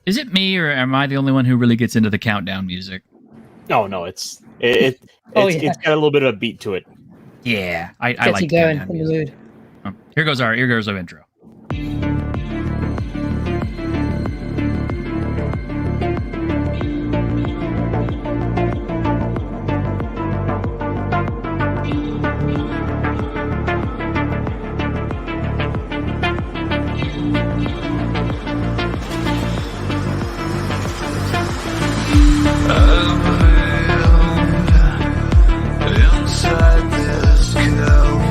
Is it me, or am I the only one who really gets into the countdown music? No, it's Oh, yeah. it's got a little bit of a beat to it. Yeah, I Gets like you the going countdown in the music. mood. Oh, here goes our intro. Inside this cold,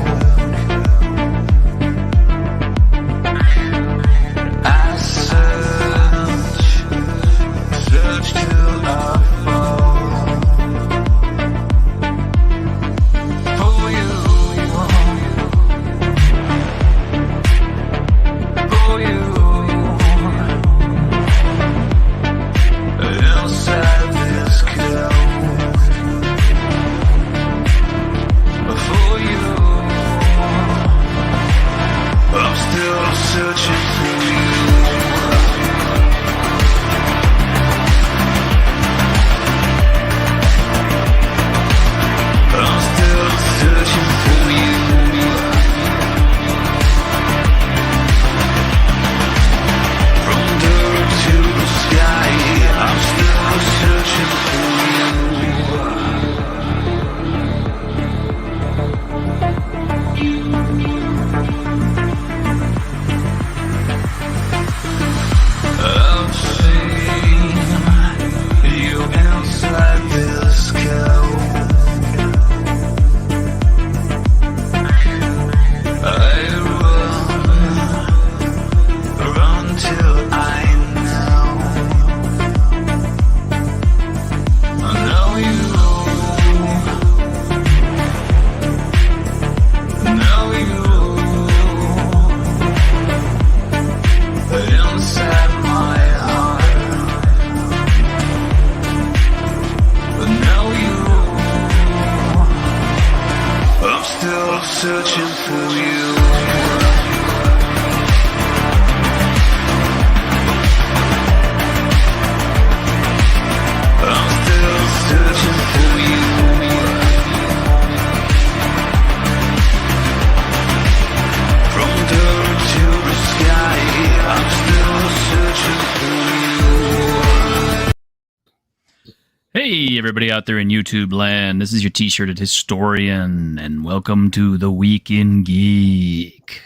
I search till I fall for you, inside this cold. For you, I'm still searching for you. I'm still searching for you. From dirt to the sky, I'm still searching for you. I've seen you inside this cold. I run till I know you, inside my heart. But now I'm still searching for you. I'm still searching for you. From dirt to the sky, I'm still searching for you. Hey, everybody out there in YouTube land. This is your t-shirted historian, and welcome to the Week in Geek.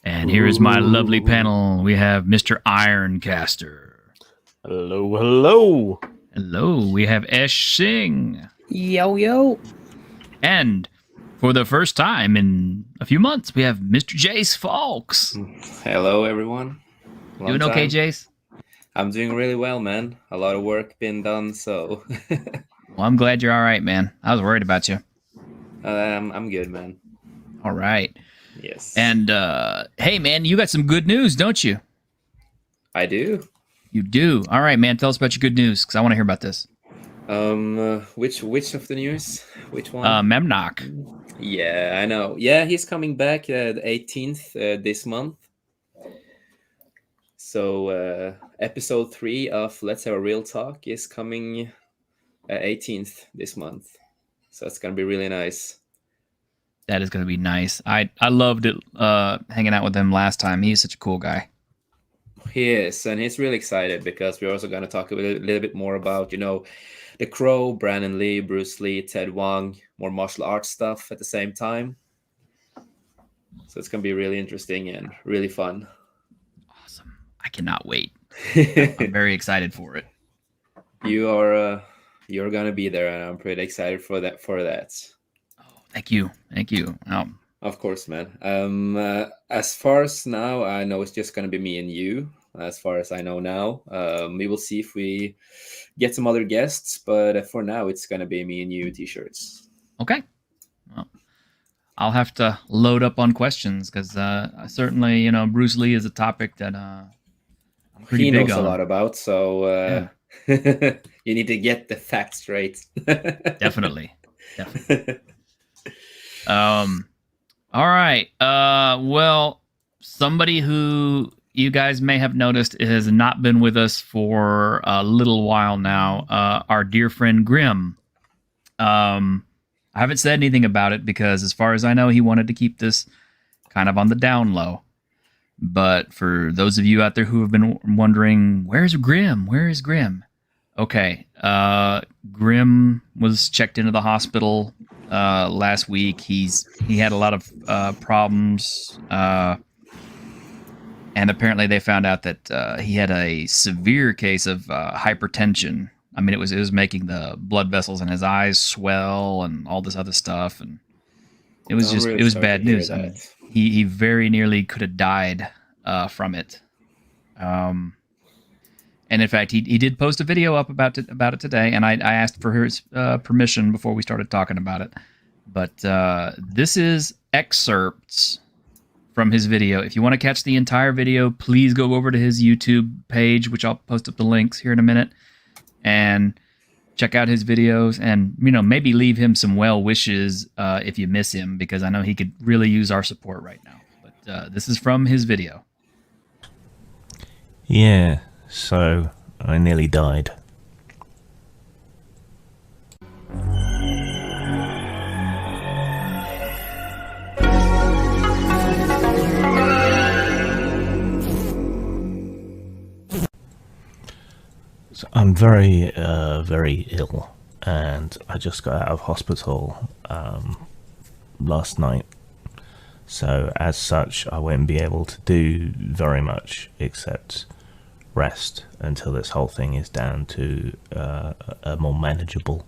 And here is my lovely panel. We have Mr. Ironcaster. Hello. Hello. We have Esh Singh. Yo. And for the first time in a few months, we have Mr. Jace Falks. Hello, everyone. Long Doing okay, time. Jace? I'm doing really well, man. A lot of work been done, so Well, I'm glad you're all right, man. I was worried about you. I'm good, man. All right. Yes. And hey, man, you got some good news, don't you? I do. You do. All right, man. Tell us about your good news, because I want to hear about this. Which of the news? Which one? Memnock. Yeah, I know. Yeah, he's coming back the 18th this month. So episode 3 of Let's Have a Real Talk is coming 18th this month. So it's gonna be really nice. That is going to be nice. I loved it hanging out with him last time. He's such a cool guy. He is, and he's really excited because we're also going to talk a little bit more about, The Crow, Brandon Lee, Bruce Lee, Ted Wong, more martial arts stuff at the same time. So it's going to be really interesting and really fun. Awesome. I cannot wait. I'm very excited for it. You're going to be there, and I'm pretty excited for that. Oh, thank you. Of course, man. As far as now, I know it's just going to be me and you. As far as I know now, we will see if we get some other guests, but for now, it's going to be me and you t-shirts. Okay. Well, I'll have to load up on questions because certainly, Bruce Lee is a topic that I'm pretty he big knows on. a lot about, so you need to get the facts straight. Definitely. All right. Well, somebody who you guys may have noticed has not been with us for a little while now. Our dear friend Grim. I haven't said anything about it because, as far as I know, he wanted to keep this kind of on the down low. But for those of you out there who have been wondering, where's Grim? Where is Grim? Okay, Grim was checked into the hospital last week. He had a lot of problems, and apparently they found out that he had a severe case of hypertension. I mean, it was making the blood vessels in his eyes swell and all this other stuff, and it was it was bad news. I mean, he very nearly could have died from it. And in fact, he did post a video up about it today, and I asked for his permission before we started talking about it. But this is excerpts from his video. If you want to catch the entire video, please go over to his YouTube page, which I'll post up the links here in a minute, and check out his videos, and maybe leave him some well wishes if you miss him, because I know he could really use our support right now. But this is from his video. Yeah. So, I nearly died. So I'm very, very ill, and I just got out of hospital last night. So, as such, I won't be able to do very much except rest until this whole thing is down to a more manageable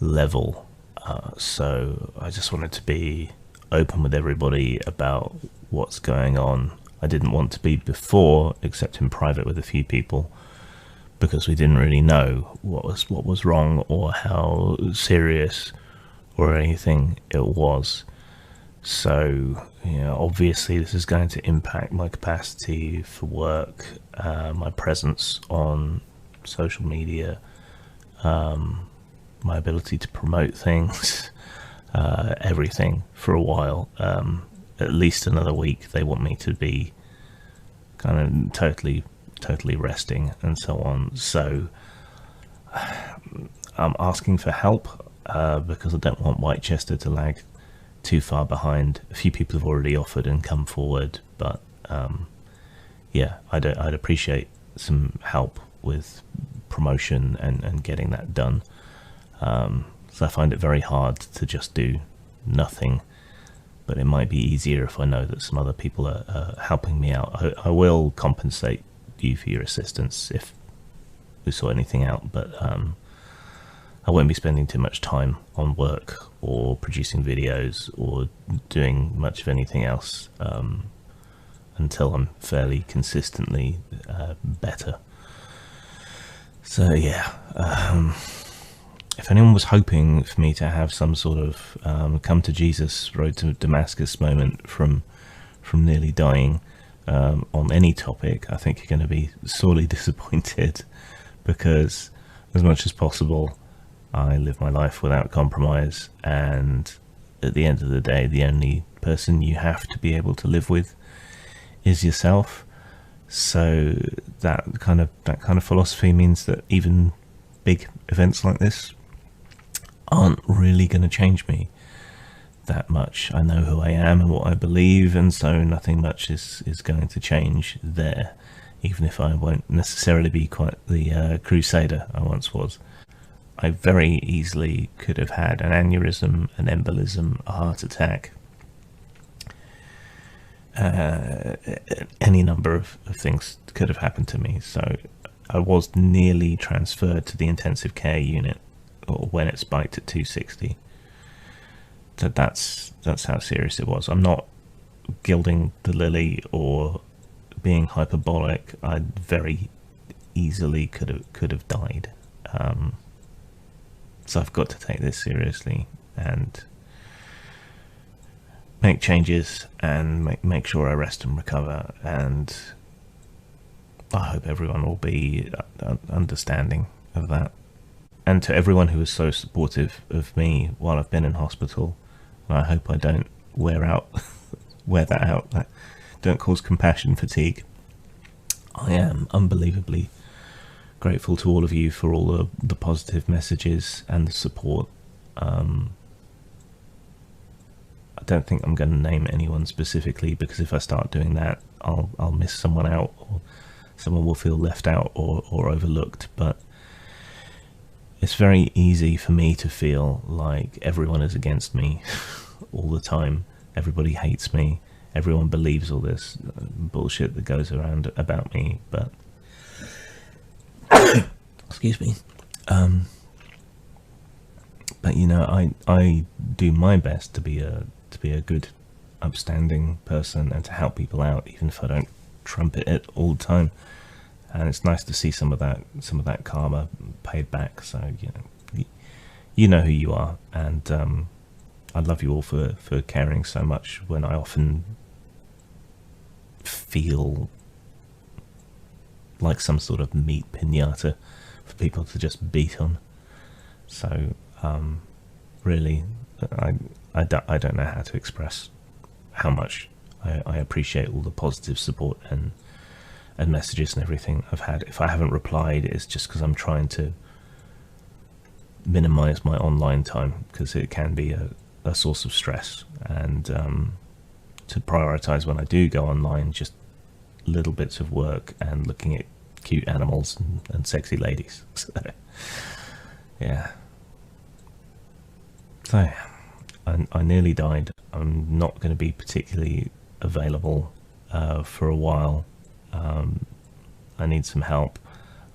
level. So I just wanted to be open with everybody about what's going on. I didn't want to be before, except in private with a few people, because we didn't really know what was wrong or how serious or anything it was. So, obviously this is going to impact my capacity for work, my presence on social media, my ability to promote things, everything for a while. At least another week. They want me to be kind of totally resting and so on. So I'm asking for help because I don't want Whitechester to lag too far behind. A few people have already offered and come forward, but yeah, I'd appreciate some help with promotion and getting that done. So I find it very hard to just do nothing, but it might be easier if I know that some other people are helping me out. I will compensate you for your assistance if we sort anything out, but I won't be spending too much time on work or producing videos or doing much of anything else until I'm fairly consistently better. So yeah, if anyone was hoping for me to have some sort of come to Jesus, road to Damascus moment from nearly dying on any topic, I think you're going to be sorely disappointed, because as much as possible I live my life without compromise, and at the end of the day the only person you have to be able to live with is yourself. So that kind of philosophy means that even big events like this aren't really going to change me that much. I know who I am and what I believe, and so nothing much is going to change there, even if I won't necessarily be quite the crusader I once was. I very easily could have had an aneurysm, an embolism, a heart attack, any number of things could have happened to me. So I was nearly transferred to the intensive care unit, or when it spiked at 260. That's how serious it was. I'm not gilding the lily or being hyperbolic. I very easily could have died. So I've got to take this seriously and make changes and make sure I rest and recover, and I hope everyone will be understanding of that. And to everyone who was so supportive of me while I've been in hospital, I hope I don't wear that out. don't cause compassion fatigue. I am unbelievably grateful to all of you for all the positive messages and the support. I don't think I'm going to name anyone specifically, because if I start doing that, I'll miss someone out, or someone will feel left out or overlooked. But it's very easy for me to feel like everyone is against me all the time. Everybody hates me. Everyone believes all this bullshit that goes around about me. But excuse me. But you know, I do my best to be a good, upstanding person and to help people out, even if I don't trumpet it all the time. And it's nice to see some of that karma paid back. So you know who you are, and I love you all for caring so much when I often feel like some sort of meat pinata for people to just beat on. So really, I don't know how to express how much I appreciate all the positive support and messages and everything I've had. If I haven't replied, it's just because I'm trying to minimize my online time, because it can be a source of stress, and to prioritize when I do go online just little bits of work and looking at cute animals and sexy ladies. So, yeah. So I nearly died. I'm not going to be particularly available for a while. I need some help.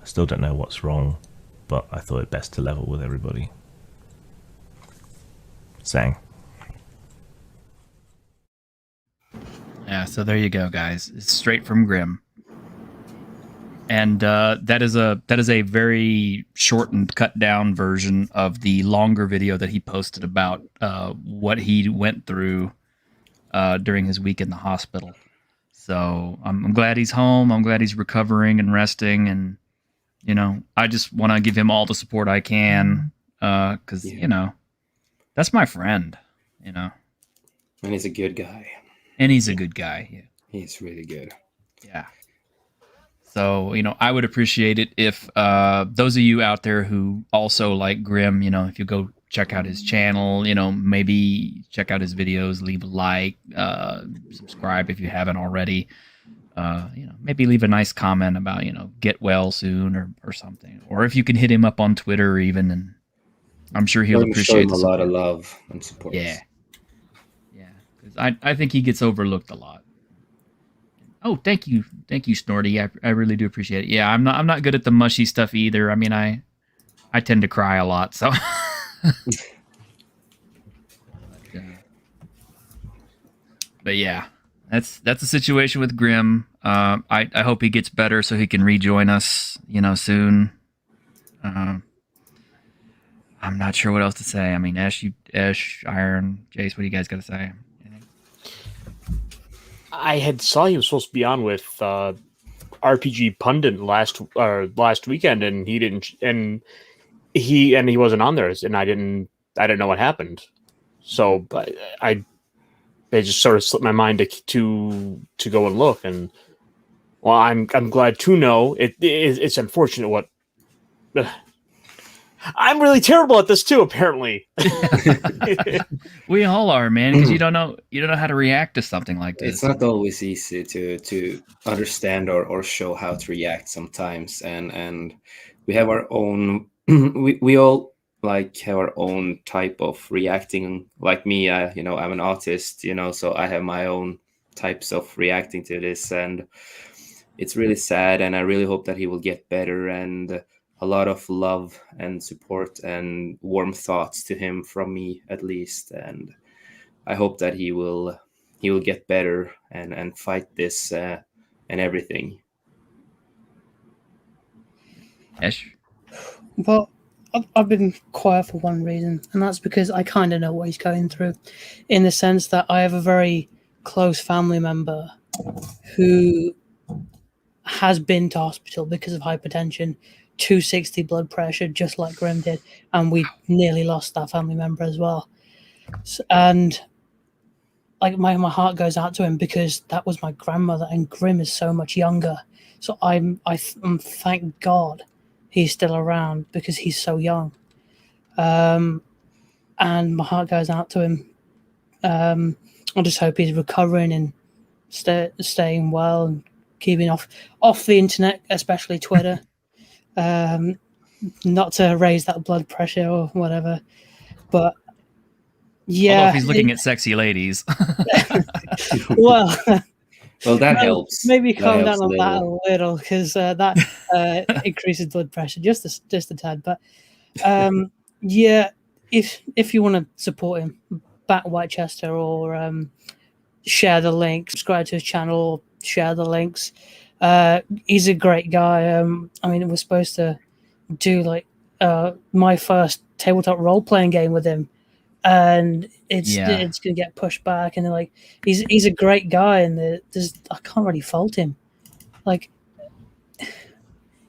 I still don't know what's wrong, but I thought it best to level with everybody. Sang. Yeah, so there you go, guys. It's straight from Grim. And that is a very shortened, cut down version of the longer video that he posted about what he went through during his week in the hospital. So I'm glad he's home. I'm glad he's recovering and resting. And, I just want to give him all the support I can, because, that's my friend, And he's a good guy. And he's a good guy. Yeah. He's really good. Yeah. So, I would appreciate it if those of you out there who also like Grim, if you go check out his channel, maybe check out his videos, leave a like, subscribe if you haven't already. Maybe leave a nice comment about, get well soon or something. Or if you can hit him up on Twitter even, and I'm sure he'll appreciate a lot of love and support. Yeah. Yeah. 'Cause I think he gets overlooked a lot. Oh, thank you, Snorty. I really do appreciate it. Yeah, I'm not good at the mushy stuff either. I mean, I tend to cry a lot, so. But yeah, that's the situation with Grim. I hope he gets better so he can rejoin us, soon. I'm not sure what else to say. I mean, Ash, Iron, Jace, what do you guys got to say? I had saw he was supposed to be on with RPG Pundit last weekend, and he didn't, and he wasn't on there, and I didn't know what happened. So, but it just sort of slipped my mind to go and look, and well, I'm glad to know it's unfortunate what. I'm really terrible at this too, apparently. We all are, man, because you don't know how to react to something like this. It's not always easy to understand or show how to react sometimes, and we have our own. we all have our own type of reacting. Like me, I'm an artist, so I have my own types of reacting to this, and it's really sad. And I really hope that he will get better, and a lot of love and support and warm thoughts to him from me, at least. And I hope that he will get better and fight this and everything. Ash? Well, I've been quiet for one reason, and that's because I kind of know what he's going through, in the sense that I have a very close family member who has been to hospital because of hypertension, 260 blood pressure, just like Grim did, and we nearly lost that family member as well. And like my heart goes out to him because that was my grandmother, and Grim is so much younger. So I'm thank God he's still around because he's so young. And my heart goes out to him. I just hope he's recovering and staying well and keeping off the internet, especially Twitter. Not to raise that blood pressure or whatever, but yeah. Although if he's looking at sexy ladies. Well, that helps. Maybe calm That down helps on that a little because that increases blood pressure just a tad. But yeah, if you want to support him, back Whitechester or share the link, subscribe to his channel, share the links. He's a great guy. I mean, we're supposed to do like my first tabletop role-playing game with him, and it's gonna get pushed back. And they're like, he's a great guy, and I can't really fault him. Like,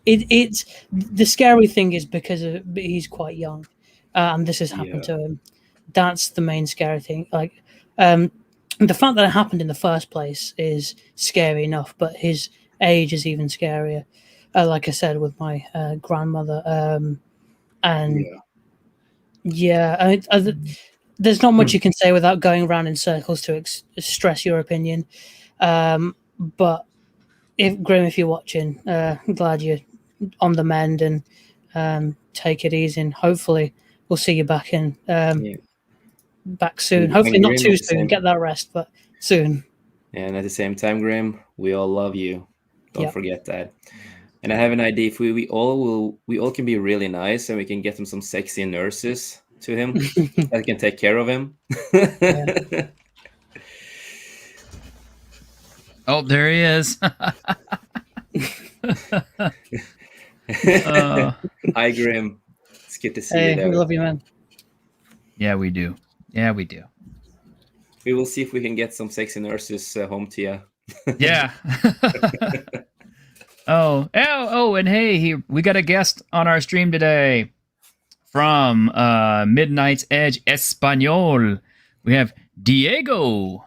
it's the scary thing is because he's quite young, and this has happened to him. That's the main scary thing. Like, the fact that it happened in the first place is scary enough, but his age is even scarier. Like I said, with my grandmother, and there's not much you can say without going around in circles to stress your opinion. But if you're watching, I'm glad you're on the mend and take it easy. And hopefully, we'll see you back back soon. Hopefully, not too soon. Get that rest, but soon. And at the same time, Grim, we all love you. Don't forget that. And I have an idea. If we all can be really nice, and we can get him some sexy nurses to him that can take care of him. Oh, there he is. Hi, Grim. It's good to see you there. We love you, man. Yeah, we do. Yeah, we do. We will see if we can get some sexy nurses home to you. Yeah. Oh, and hey, we got a guest on our stream today from Midnight's Edge Espanol. We have Diego.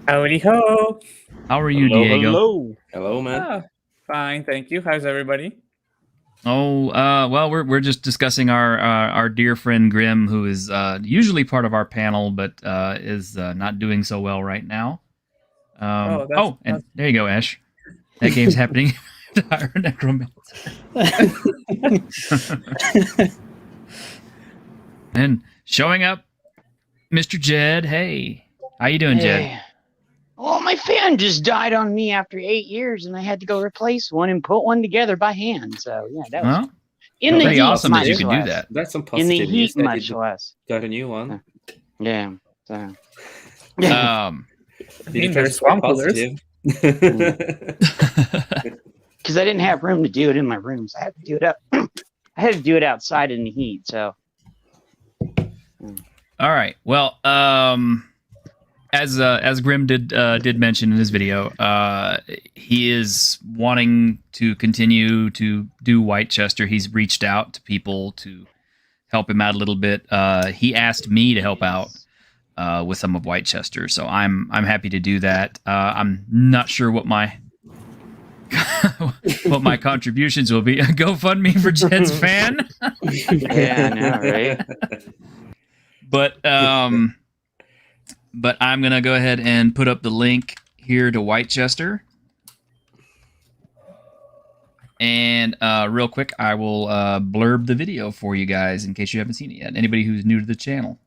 Howdy ho. How are you, Diego? Hello, man. Fine, thank you. How's everybody? Oh, well, we're just discussing our dear friend Grim, who is usually part of our panel, but is not doing so well right now. And there you go, Ash. That game's happening to hire a necromancer. And showing up, Mr. Jed. Hey, how you doing, Jed? Well, my fan just died on me after 8 years, and I had to go replace one and put one together by hand. So yeah, that was in the heat. Awesome that you can do that. That's some in positivity. the heat, much less. Got a new one. Yeah. So. Did you press positive? Because I didn't have room to do it in my room, so I had to do it up. I had to do it outside in the heat. So. All right. Well, as Grim did mention in his video, he is wanting to continue to do Whitechester. He's reached out to people to help him out a little bit. He asked me to help out with some of Whitechester, so I'm happy to do that. I'm not sure what my what my contributions will be. A GoFundMe for Jed's fan. Yeah, I know, right? But I'm going to go ahead and put up the link here to Whitechester. And real quick, I will blurb the video for you guys in case you haven't seen it yet. Anybody who's new to the channel.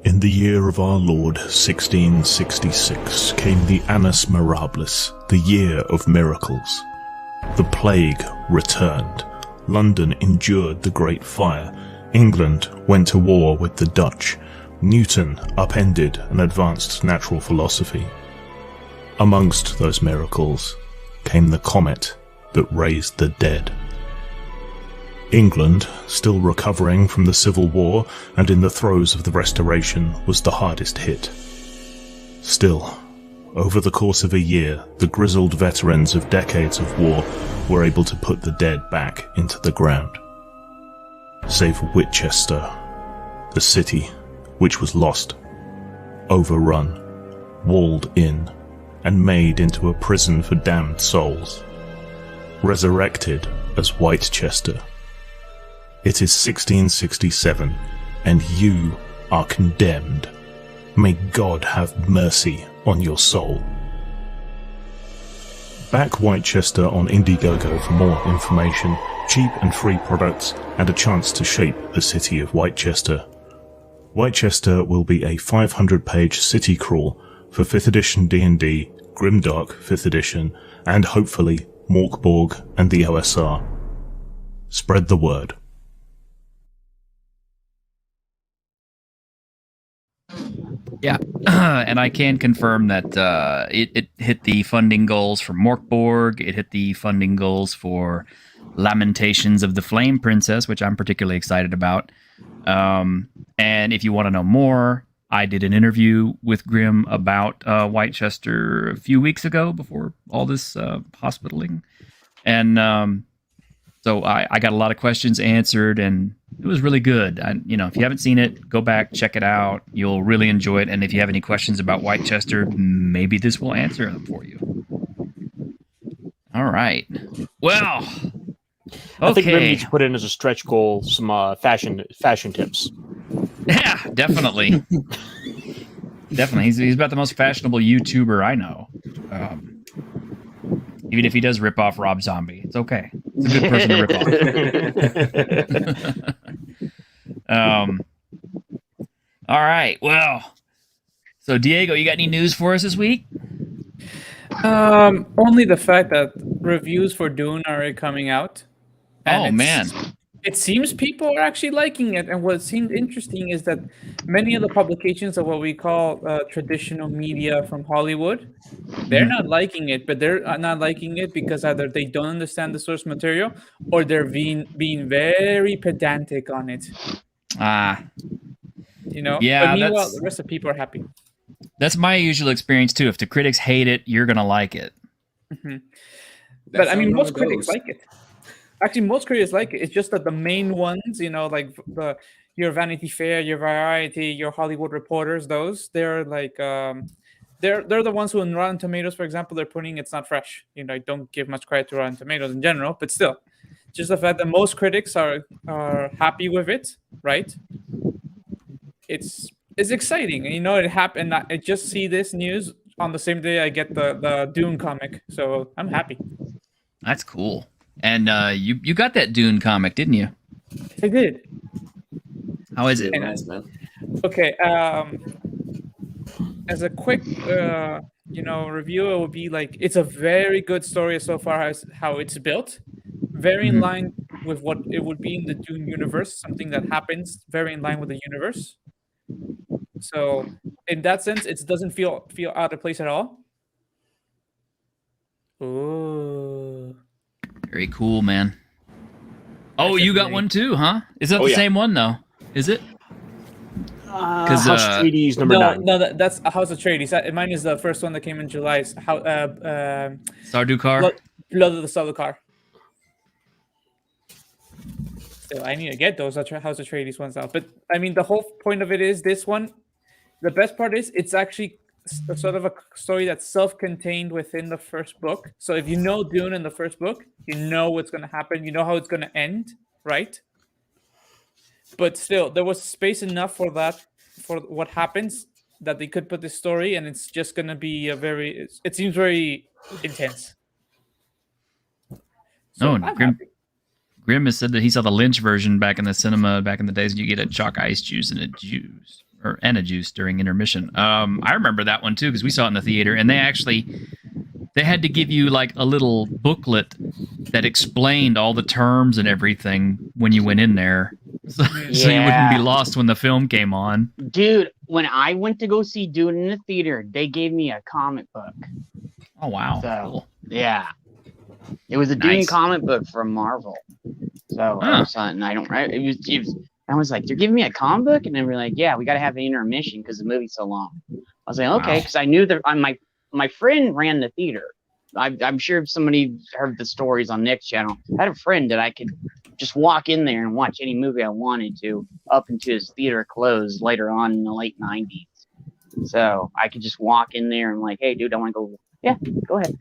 In the year of our Lord 1666 came the Annus Mirabilis, the year of miracles. The plague returned. London endured the Great Fire. England went to war with the Dutch. Newton upended and advanced natural philosophy. Amongst those miracles came the comet that raised the dead. England, still recovering from the Civil War and in the throes of the Restoration, was the hardest hit. Still, over the course of a year, the grizzled veterans of decades of war were able to put the dead back into the ground. Save Whitechester, the city which was lost. overrun, walled in, and made into a prison for damned souls. Resurrected as Whitechester. It is 1667, and you are condemned. May God have mercy on your soul. Back Whitechester on Indiegogo for more information, cheap and free products, and a chance to shape the city of Whitechester. Whitechester will be a 500-page city crawl for 5th edition D&D, Grimdark 5th edition, and hopefully Morkborg and the OSR. Spread the word. Yeah, and I can confirm that it hit the funding goals for Morkborg. It hit the funding goals for Lamentations of the Flame Princess, which I'm particularly excited about. And if you want to know more, I did an interview with Grim about Whitechester a few weeks ago before all this hospitaling. And so I got a lot of questions answered, and it was really good. If you haven't seen it, go back, check it out. You'll really enjoy it. And if you have any questions about Whitechester, maybe this will answer them for you. All right. Well, I think Grim okay. needs to put in as a stretch goal some fashion tips. Yeah, definitely. Definitely. He's about the most fashionable YouTuber I know. Even if he does rip off Rob Zombie, it's okay. It's a good person to rip off. All right. Well, so Diego, you got any news for us this week? Only the fact that reviews for Dune are coming out. And man. It seems people are actually liking it. And what seemed interesting is that many of the publications of what we call traditional media from Hollywood, they're not liking it, but they're not liking it because either they don't understand the source material or they're being very pedantic on it. Yeah, But meanwhile, the rest of people are happy. That's my usual experience too. If the critics hate it, you're gonna like it. Mm-hmm. But I mean, most critics like it. Actually, most critics like it. It's just that the main ones, like your Vanity Fair, your Variety, your Hollywood Reporters, they're like they're the ones who in Rotten Tomatoes, for example, they're putting it's not fresh. I don't give much credit to Rotten Tomatoes in general, but still, just the fact that most critics are happy with it, right? It's exciting. It happened. I just see this news on the same day I get the Dune comic, so I'm happy. That's cool. And you got that Dune comic, didn't you? I did. How is it? Nice, man. Okay. As a quick, review, it would be like it's a very good story so far as how it's built, very in line with what it would be in the Dune universe, something that happens very in line with the universe. So, in that sense, it doesn't feel out of place at all. Ooh. Very cool, man. Oh, you got one too, huh? Is that the same one though? Is it? House Atreides number 9. No, that's House Atreides. Mine is the first one that came in July. Sardaukar? Blood of the Sardaukar. So I need to get those House Atreides ones out. But I mean, the whole point of it is this one. The best part is it's actually sort of a story that's self-contained within the first book. So if you know Dune in the first book, you know what's going to happen. You know how it's going to end, right? But still, there was space enough for what happens that they could put this story, and it's just going to be it seems very intense. So Grim has said that he saw the Lynch version back in the cinema back in the days when you get a chalk ice juice and a juice during intermission. I remember that one too because we saw it in the theater, and they had to give you like a little booklet that explained all the terms and everything when you went in there, so you wouldn't be lost when the film came on. Dude, when I went to go see Dune in the theater, they gave me a comic book. Oh wow! So, cool. Yeah, it was a Dune comic book from Marvel. So I was like, they're giving me a comic book, and then we're like, yeah, we got to have an intermission because the movie's so long. I was like, okay, because I knew that my friend ran the theater. I'm sure if somebody heard the stories on Nick's channel, I had a friend that I could just walk in there and watch any movie I wanted to up until his theater closed later on in the late 90s. So I could just walk in there and like, hey, dude, I want to go. Yeah, go ahead.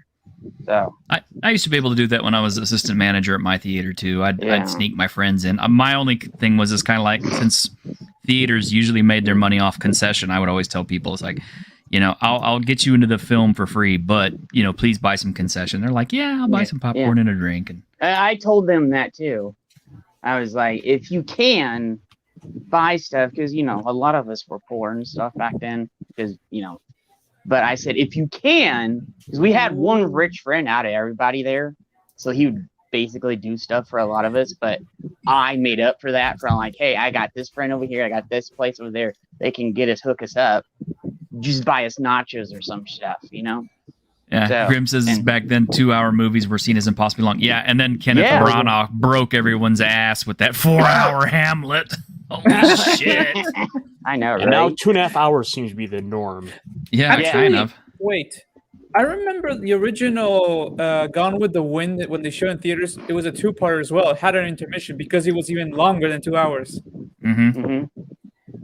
So I used to be able to do that when I was assistant manager at my theater too. I'd sneak my friends in. My only thing was it's kind of like, since theaters usually made their money off concession, I would always tell people, it's like, I'll get you into the film for free, but please buy some concession. They're like, yeah, I'll buy some popcorn and a drink. And I told them that too. I was like, if you can buy stuff, because a lot of us were poor and stuff back then, because but I said, if you can, because we had one rich friend out of everybody there, so he would basically do stuff for a lot of us, but I made up for that from like, hey, I got this friend over here, I got this place over there, they can hook us up, just buy us nachos or some stuff, Yeah, so, Grim says back then 2-hour movies were seen as impossibly long. Yeah, and then Kenneth Branagh broke everyone's ass with that 4-hour Hamlet. Holy shit. I know, right? And now 2.5 hours seems to be the norm. Yeah, kind of. Wait, I remember the original Gone with the Wind, when they showed in theaters, it was a 2-parter as well. It had an intermission because it was even longer than 2 hours. Mm-hmm.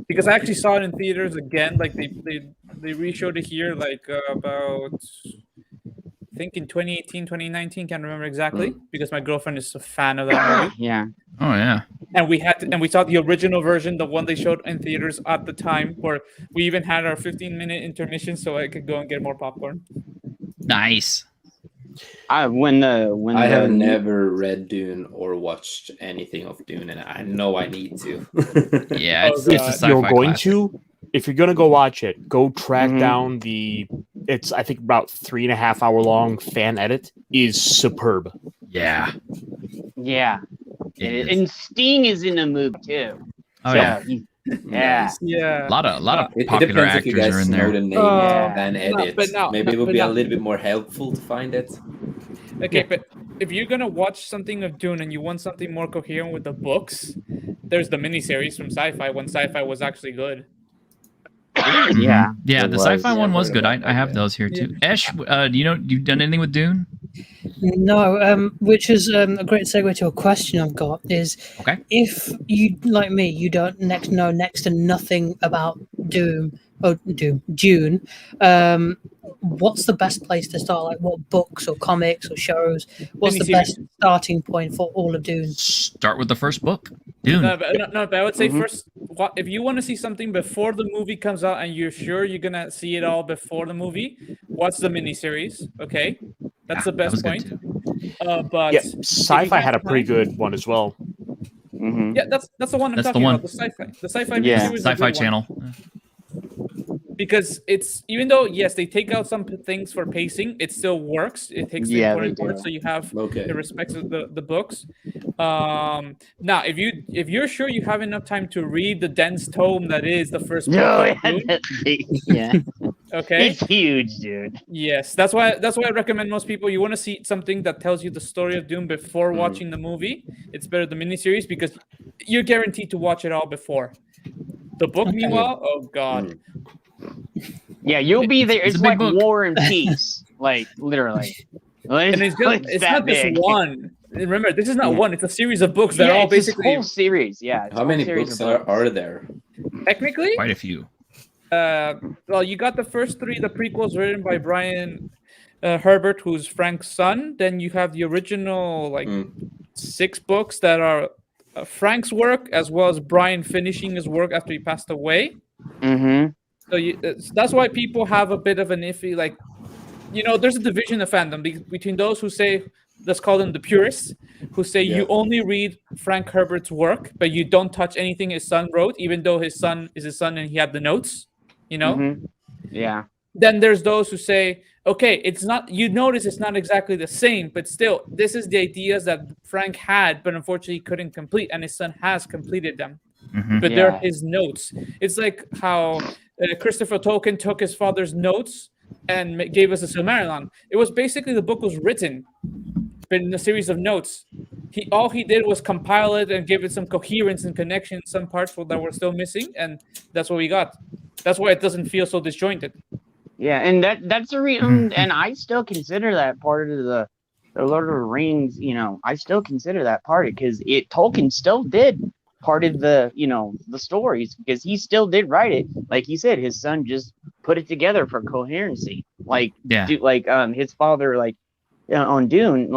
Because I actually saw it in theaters again, like they re-showed it here like about, I think in 2018, 2019, can't remember exactly, because my girlfriend is a fan of that movie. Yeah. Oh yeah. And we saw the original version, the one they showed in theaters at the time, where we even had our 15-minute intermission so I could go and get more popcorn. Nice. I have never read Dune or watched anything of Dune, and I know I need to. Yeah, it's a sci-fi you're going classic. to, if you're going to go watch it, go track down it's I think about 3.5 hour long fan edit. Is superb. Yeah. Yeah. And Sting is in the movie too. Oh yeah. Yeah. A lot of It popular depends if you actors guys are in know there. the name of an edit. but Maybe it would be a little bit more helpful to find it. Okay, but if you're gonna watch something of Dune and you want something more coherent with the books, there's the miniseries from Sci-Fi when Sci-Fi was actually good. Yeah. Yeah, the sci-fi one was good. I have that. those here too. Ash, you've done anything with Dune? No, which is a great segue to a question I've got is, Okay. if you, like me, you don't know next to nothing about Dune, what's the best place to start? Like, what books or comics or shows? What's the best starting point for all of Dune? Start with the first book, Dune. But I would say first, if you want to see something before the movie comes out and you're sure you're gonna see it all before the movie, watch the miniseries. Okay, that's the best point. But yeah, Sci-Fi had a pretty good one as well. Mm-hmm. Yeah, that's the one I'm talking about. The Sci-Fi miniseries is a Sci-Fi good one. Channel. Because it's, even though yes they take out some things for pacing, it still works. It takes the important parts, so you have it respects the books. Now if you're sure you have enough time to read the dense tome that is the first book of Dune, yeah. okay, It's huge, dude. yes, that's why I recommend most people, you want to see something that tells you the story of Dune before watching the movie. It's better the miniseries because you're guaranteed to watch it all before the book. Meanwhile, oh god. Yeah, you'll be there. It's like book. War and Peace, like literally. And it's not just one. Remember, this is not one. It's a series of books that are all it's basically this whole series. Yeah. How many books are there? technically. Quite a few. Well, you got the first 3, the prequels written by Brian Herbert, who's Frank's son. Then you have the original 6 books that are Frank's work, as well as Brian finishing his work after he passed away. Mm-hmm. So that's why people have a bit of an iffy, there's a division of fandom between those who say, let's call them the purists, who say you only read Frank Herbert's work, but you don't touch anything his son wrote, even though his son is his son and he had the notes, Mm-hmm. Yeah. Then there's those who say, okay, it's not, you notice it's not exactly the same, but still, this is the ideas that Frank had, but unfortunately couldn't complete, and his son has completed them. Mm-hmm. But they're his notes. It's like how Christopher Tolkien took his father's notes and gave us a Silmarillion. It was basically, the book was written, but in a series of notes. All he did was compile it and give it some coherence and connection, some parts that were still missing, and that's what we got. That's why it doesn't feel so disjointed. Yeah, and that's the reason, and I still consider that part of the Lord of the Rings. I still consider that part because Tolkien still did part of the the stories, because he still did write it. Like he said, his son just put it together for coherency. Like, Yeah. his father, on Dune,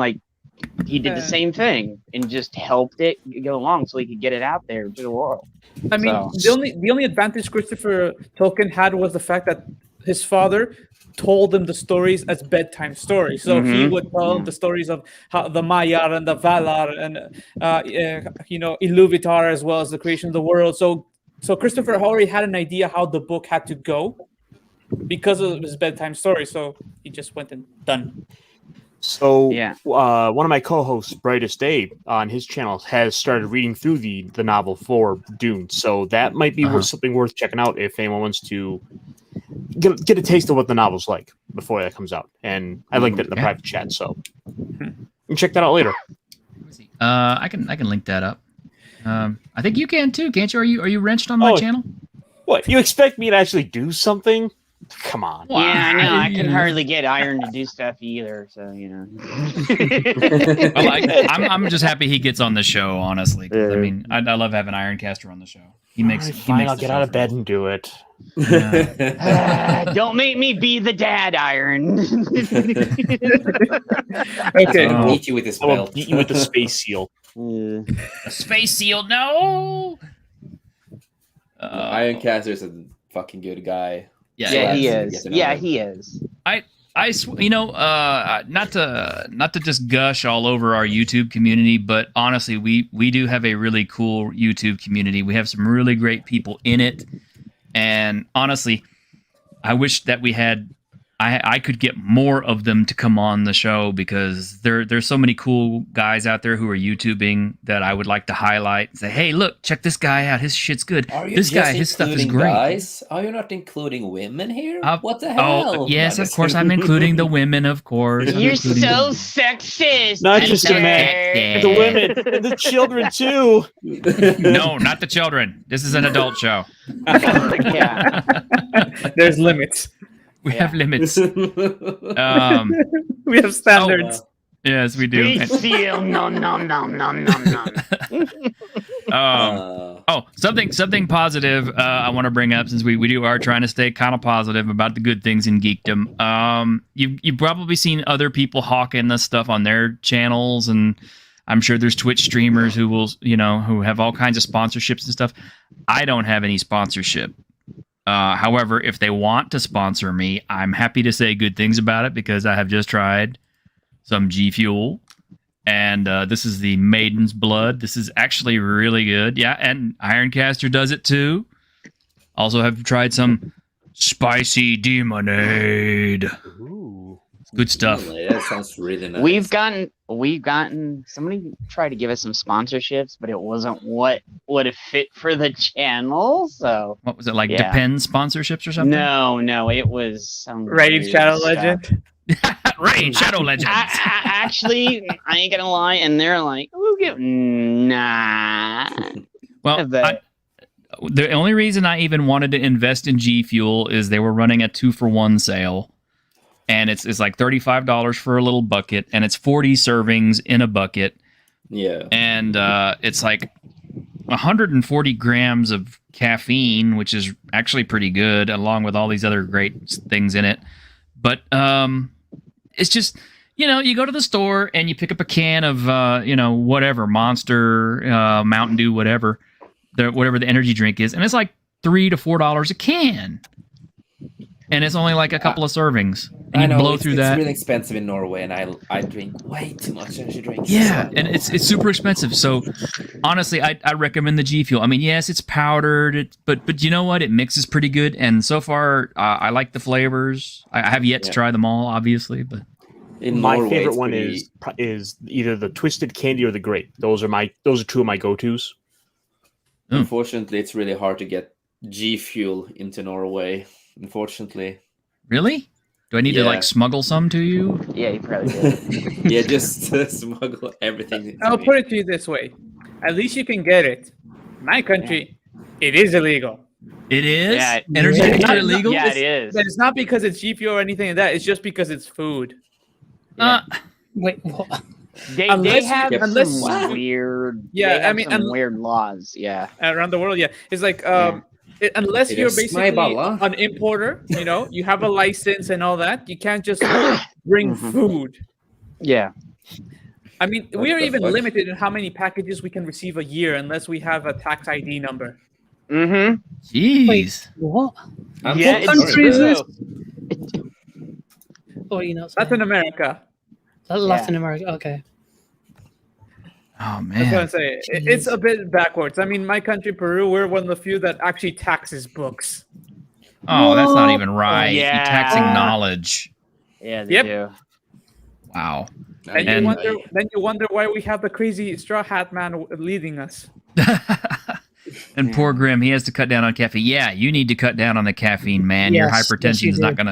he did the same thing and just helped it go along so he could get it out there to the world. I mean, the only advantage Christopher Tolkien had was the fact that his father told him the stories as bedtime stories. So he would tell him the stories of how the Maiar and the Valar and Iluvatar, as well as the creation of the world. So Christopher already had an idea how the book had to go because of his bedtime story. So he just went and done. So one of my co-hosts, Brightest Day, on his channel has started reading through the novel for Dune. So that might be something worth checking out if anyone wants to get a taste of what the novel's like before that comes out. And I linked it in the private chat, so you can check that out later. I can link that up. I think you can too, can't you? Are you wrenched on my channel? What? You expect me to actually do something? Come on. Yeah, I know. I can hardly get Iron to do stuff either, so Well, I'm just happy he gets on the show, honestly. I mean, I love having Ironcaster on the show. He makes. Fine, I'll get out of bed and do it. Don't make me be the dad, Iron. Okay, I'll beat you with this belt. I'll beat you with the space seal. A space seal, no. Ironcaster's a fucking good guy. Yeah, he is. Yeah, he is. Not to just gush all over our YouTube community, but honestly, we do have a really cool YouTube community. We have some really great people in it, and honestly, I wish that we had. I could get more of them to come on the show because there's so many cool guys out there who are YouTubing that I would like to highlight and say, hey, look, check this guy out. His shit's good. This guy, his stuff is great. Guys? Are you not including women here? What the hell? Oh, yes, of course I'm including the women, of course. You're so sexist. Not just the men, the women, the children too. No, not the children. This is an adult show. Yeah. There's limits. We have limits. We have standards. Yes, we do. Seal, no. Something positive I want to bring up, since we are trying to stay kind of positive about the good things in geekdom. You've probably seen other people hawking this stuff on their channels, and I'm sure there's Twitch streamers who will, who have all kinds of sponsorships and stuff. I don't have any sponsorship. However, if they want to sponsor me, I'm happy to say good things about it because I have just tried some G Fuel, and this is the Maiden's Blood. This is actually really good. Yeah, and Ironcaster does it too. Also have tried some Spicy Demonade. Ooh. Good stuff. That sounds really nice. We've gotten somebody tried to give us some sponsorships, but it wasn't what would have fit for the channel. So what was it like? Depends sponsorships or something? No, it was some Raid Shadow Legend. Raid Shadow Legends. Actually, I ain't gonna lie, and they're like, "We'll give nah." Well, the only reason I even wanted to invest in G Fuel is they were running a 2-for-1 sale. And it's like $35 for a little bucket, and it's 40 servings in a bucket. Yeah. And it's like 140 grams of caffeine, which is actually pretty good, along with all these other great things in it. But it's just, you go to the store and you pick up a can of, whatever, Monster, Mountain Dew, whatever the energy drink is, and it's like $3 to $4 a can. And it's only like a couple of servings. And I know, blow through that. It's really expensive in Norway, and I drink way too much energy drinks. Yeah, and it's super expensive. So honestly, I recommend the G Fuel. I mean, yes, it's powdered, but you know what? It mixes pretty good. And so far, I like the flavors. I have yet to try them all, obviously, but my favorite one is either the Twisted Candy or the Grape. Those are two of my go-tos. Unfortunately, it's really hard to get G Fuel into Norway. Unfortunately. Really? Do I need to smuggle some to you? Yeah, you probably did. Yeah, just smuggle everything. I'll put it to you this way: at least you can get it. My country, it is illegal. It is? Yeah, energy drinks are illegal? Yeah, it is. But it's not because it's GPO or anything like that. It's just because it's food. Wait, what? They have some weird. Yeah, some weird laws. Yeah, around the world. Yeah, it's like unless you're It is my basically bala. an importer, you have a license and all that, you can't just bring food. Yeah. I mean, What we are the even fuck? limited in how many packages we can receive a year unless we have a tax ID number. Mm-hmm. Jeez. What? I'm Yeah, so What country is sorry. this? Or are you not saying? Latin America. Latin America. Okay. Oh That's what I'm man. saying. It's a bit backwards. I mean, my country, Peru, we're one of the few that actually taxes books. Oh, that's not even right. Yeah. You're taxing knowledge. Yeah, they Yep. do. Wow. And And- you wonder why we have the crazy straw hat man leading us. And poor Grim, he has to cut down on caffeine. Yeah, you need to cut down on the caffeine, man. Your Yes, hypertension yes, is you not do.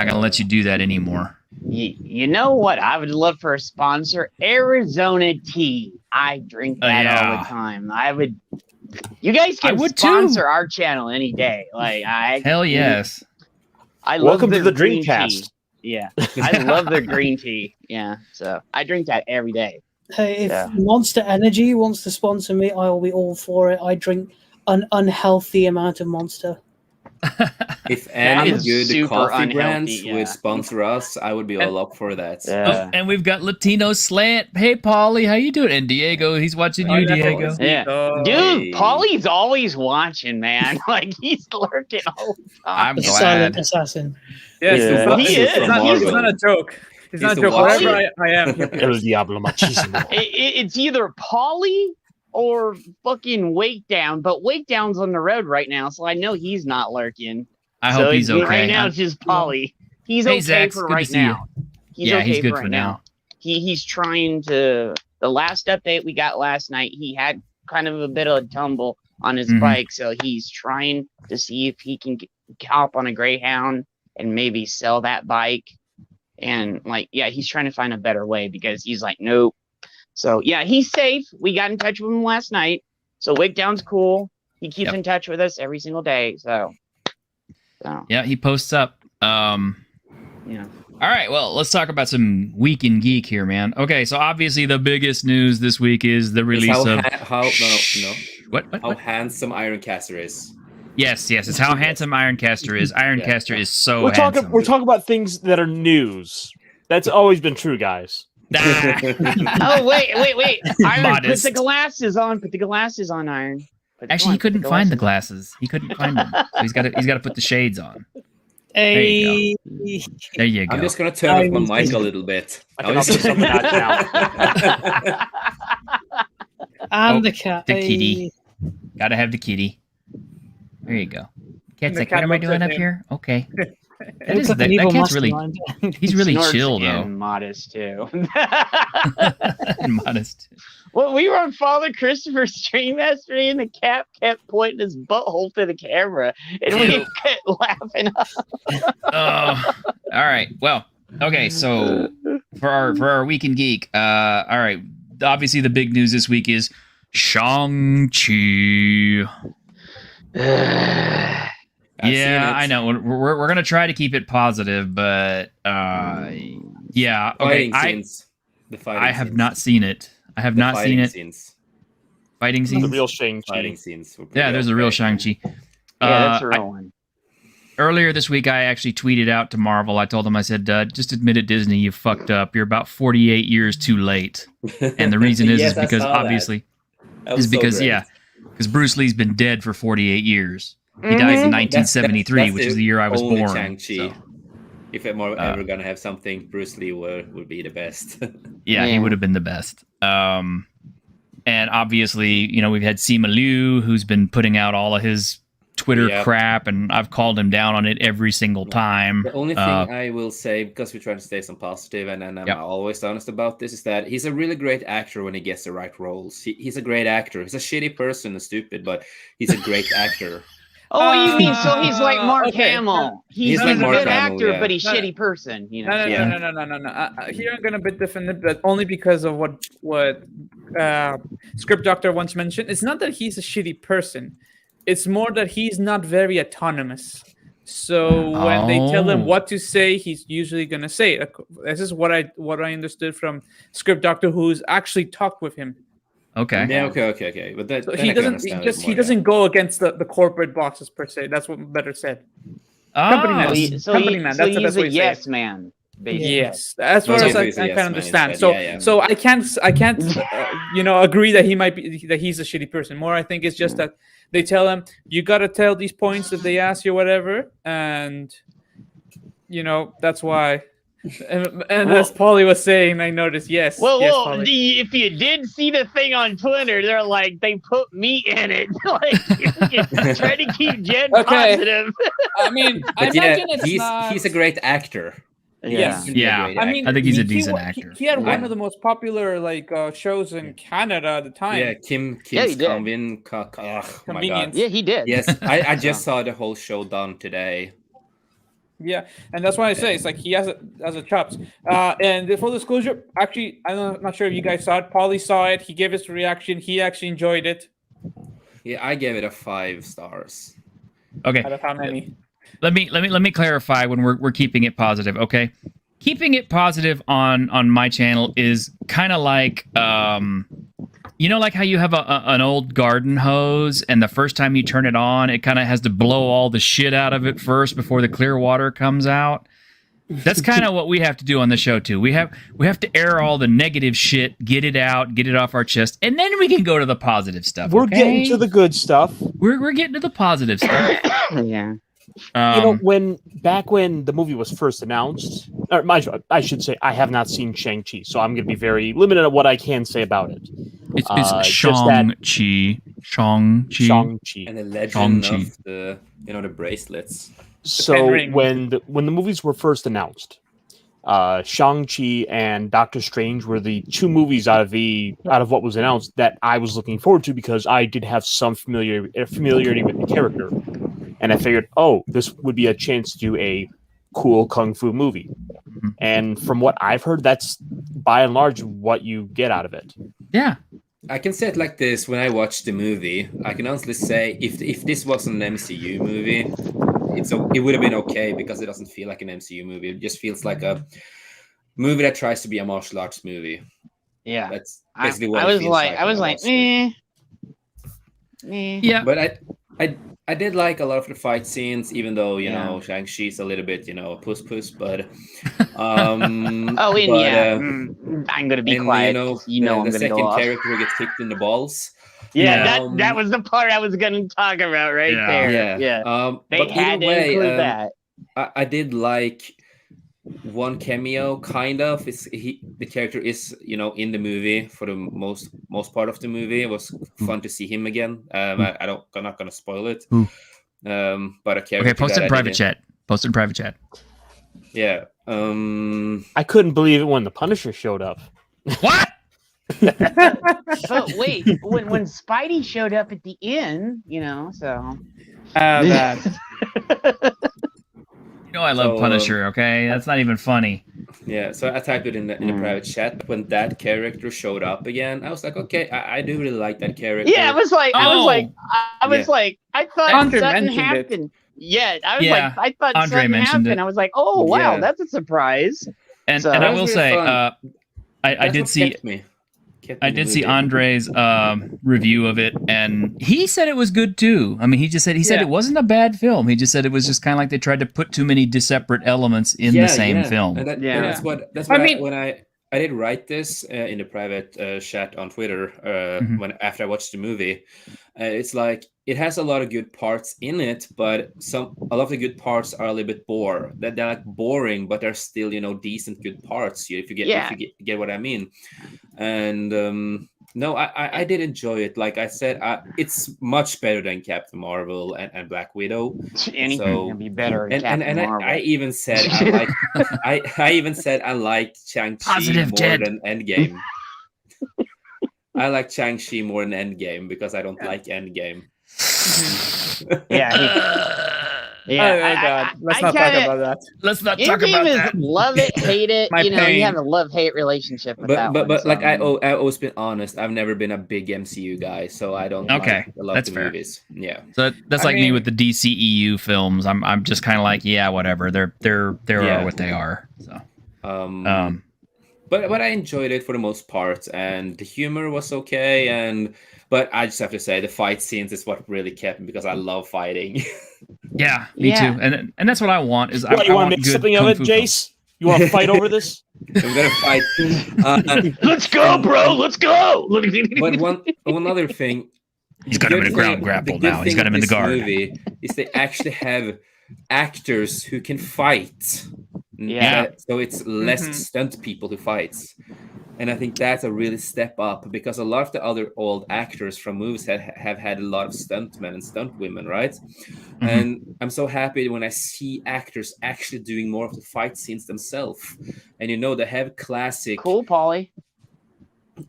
gonna let you do that anymore. You know what? I would love for a sponsor, Arizona tea. I drink that all yeah. the time. I would. You guys I can would too. sponsor our channel any day. Like Hell yes. I love Welcome to their the green Dreamcast. tea. Yeah, I love their green tea. Yeah, so I drink that every day. Hey, if Yeah. Monster Energy wants to sponsor me, I will be all for it. I drink an unhealthy amount of Monster. If any is good super coffee unhealthy, brands yeah. would sponsor us, I would be all up for that. Oh, and we've got Latino Slant. Hey, Polly, how you doing? And Diego, he's watching you, Diego. Yeah, dude, Hey. Paulie's always watching, man. Like he's lurking all the time. I'm The silent glad. assassin. Yes, Yeah. it's not, He it's is. not- He it's is. not a joke. It's not a the joke. watcher. Wherever I am. El Diablo Machismo. It's either Paulie or fucking Wake Down, but Wake Down's on the road right now, so I know he's not lurking. I So hope he's okay. Right now, it's just Paulie. He's Hey, okay Zax, for good to right see you. now. He's Yeah, okay he's good for for right now. He's trying to. The last update we got last night, he had kind of a bit of a tumble on his Mhm. bike, so he's trying to see if he can hop on a Greyhound and maybe sell that bike. And he's trying to find a better way because he's like, nope. So yeah, he's safe. We got in touch with him last night. So Wake Down's cool. He keeps Yep. in touch with us every single day. So Yeah, he posts up. yeah. All right, well, let's talk about some Week in Geek here, man. Okay, so obviously the biggest news this week is the It's release how, of no. what? How handsome Ironcaster is. Yes, it's how handsome Ironcaster is. Ironcaster is so We're talking. handsome. We're talking about things that are news. That's always been true, guys. Ah, Oh wait. Iron, Modest. put the glasses on. Put the glasses on, Iron. actually, he couldn't find the glasses. He couldn't find them. So he's got to put the shades on. Hey, There you go. I'm just gonna turn off my mic a little bit. I can also summon that now. and Oh, the cat. the Hey. kitty. Gotta have the kitty. There you go. Cat's The like, cat what am I looks doing at up him. here? Okay. That, Looks is, like that, an evil that cat's really, mastermind. he's really Snorts chill and though. modest too. And modest. Well, we were on Father Christopher's stream yesterday, and the cat kept pointing his butthole to the camera, and we kept laughing. Oh, all right. Well, okay. So for our Week in Geek, all right. Obviously, the big news this week is Shang-Chi. Yeah, I know. We're gonna try to keep it positive, but yeah. Okay, The I have not seen it. I have not seen it. Scenes. Fighting The scenes. real Shang-Chi. Fighting scenes. were pretty Yeah, there's a real okay. Shang-Chi. Yeah, that's a I- real one. Earlier this week, I actually tweeted out to Marvel. I told them, I said, just admit it, Disney, you fucked up. You're about 48 years too late. And the reason is, Yes, is I because saw that. obviously, That was is so because, great. because Bruce Lee's been dead for 48 years. He died in 1973, That's which is the year I was only born. Shang-Chi. So, If I'm ever gonna have something, Bruce Lee would be the best. yeah, he Yeah. would have been the best. And obviously, we've had Simu Liu, who's been putting out all of his Twitter Yep. crap, and I've called him down on it every single time. The only thing I will say, because we're trying to stay some positive, and I'm Yep. always honest about this, is that he's a really great actor when he gets the right roles. He's a great actor. He's a shitty person and stupid, but he's a great actor. Oh, you mean so he's like Mark okay. Hamill? He's He's a like Mark good Hamill, actor, yeah. but he's No, shitty person. You know. No. Here I'm gonna bit defend it, but only because of what Script Doctor once mentioned. It's not that he's a shitty person. It's more that he's not very autonomous. So when they tell him Oh. what to say, he's usually gonna say it. This is what I understood from Script Doctor, who's actually talked with him. Okay. Yeah, okay. But that So then he I can doesn't. understand it more, He doesn't go against the corporate bosses per se. That's what better said. Company Oh, man. So Company man. That's the he's best a way to say yes it. man, basically. Yes, as far Okay, as so I he's a can yes man understand. instead. So I can't agree that he might be that he's a shitty person. More, I think it's just that they tell him you got to tell these points that they ask you, whatever, and that's why. And as Paulie was saying, I noticed. Yes, Well, yes, Paulie. if you did see the thing on Twitter, they're like they put meat in it, like try to keep Jed positive. I mean, I But imagine it's not. he's a great actor. Yes. He can be a great I actor. mean, I think he's a he decent wa- actor. He had one of the most popular shows in Canada at the time. Yeah, Kim's he did. oh my god. Convenience. Yeah, he did. Yes, I just saw the whole show done today. Yeah, and that's why I say it's like he has a chops. And the full disclosure, actually, I'm not sure if you guys saw it. Paulie saw it. He gave his reaction. He actually enjoyed it. Yeah, I gave it a 5 stars. Okay. Out of how many? Let me clarify when we're keeping it positive. Okay. Keeping it positive on my channel is kind of like like how you have an old garden hose, and the first time you turn it on, it kind of has to blow all the shit out of it first before the clear water comes out. That's kind of what we have to do on the show too. We have to air all the negative shit, get it out, get it off our chest, and then we can go to the positive stuff. We're getting to the good stuff. We're getting to the positive stuff. Yeah. Back when the movie was first announced, or I should say, I have not seen Shang-Chi, so I'm going to be very limited on what I can say about it. It's Shang-Chi. Shang-Chi. And the legend Shang-Chi. of the bracelets. So when the movies were first announced, Shang-Chi and Doctor Strange were the two movies out of what was announced that I was looking forward to because I did have some familiarity with the character. And I figured, this would be a chance to do a cool kung fu movie. Mm-hmm. And from what I've heard, that's by and large what you get out of it. Yeah. I can say it like this: when I watched the movie, I can honestly say if this was an MCU movie, it would have been okay because it doesn't feel like an MCU movie. It just feels like a movie that tries to be a martial arts movie. Yeah, that's basically what I was like, eh. Yeah, but I did like a lot of the fight scenes, even though Shang-Chi's a little bit puss, but I'm gonna be quiet. The second character who gets kicked in the balls. Yeah, that was the part I was gonna talk about there. Yeah. They had to include that. I did like one cameo, kind of. The character is in the movie for the most part of the movie. It was fun to see him again. I'm not gonna spoil it. But a character. Okay, post it in private chat. Post it in private chat. Yeah. I couldn't believe it when the Punisher showed up. What? But wait, when Spidey showed up at the end, so. I love Punisher, okay? That's not even funny. Yeah, so I typed it in the private chat. When that character showed up again, I was like, okay, I do really like that character. Yeah, I was like, I thought Andre something mentioned happened. Yeah, I was Yeah, I thought Andre something mentioned happened. it. I was like, oh wow, Yeah. that's a surprise. And So- I That will was say, really fun. I did see I did see Andre's review of it, and he said it was good too. I mean, he said it wasn't a bad film. He just said it was just kind of like they tried to put too many separate elements in the same film. And that's what when I did write this in the private chat on Twitter after I watched the movie. It's like it has a lot of good parts in it, but a lot of the good parts are a little bit they're like boring, but they're still decent good parts. If you get what I mean. And no, I did enjoy it. Like I said, it's much better than Captain Marvel and Black Widow. Anything can be better than Captain Marvel. I even said I like Shang-Chi more than Endgame. I like Shang-Chi more than Endgame because I don't like Endgame. God. Let's not talk about that. Let's not talk about that. Love it, hate it. You have a love-hate relationship with that one. But like I always been honest. I've never been a big MCU guy, so I don't. Okay, love that's the fair. movies. Yeah. So that's like me with the DCEU films. I'm just kind of like, yeah, whatever. They are what they are. So. but I enjoyed it for the most part, and the humor was okay. But I just have to say, the fight scenes is what really kept me, because I love fighting. Yeah, me too. And that's what I want. Is What, I you want want to make good something kung of it, fu films. Jace? You want to fight over this? I'm gonna fight. Let's go, bro. Let's go. But one other thing. He's got him in a ground grapple now. He's got him in the guard. Movie is they actually have actors who can fight. Yeah. So it's less stunt people who fights. And I think that's a really step up, because a lot of the other old actors from movies have had a lot of stuntmen and stunt women, right? Mm-hmm. And I'm so happy when I see actors actually doing more of the fight scenes themselves. And they have classic. Cool, Polly.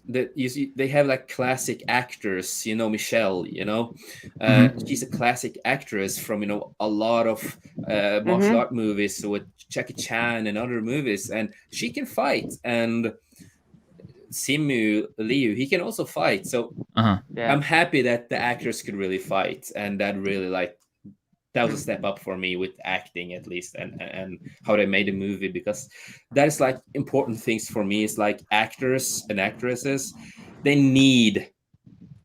They have like classic actors, Michelle, she's a classic actress from a lot of martial art movies with Jackie Chan and other movies, and she can fight. And Simu Liu, he can also fight. So I'm happy that the actors could really fight, and that really that was a step up for me with acting, at least, and how they made the movie, because that is important things for me. Is actors and actresses, they need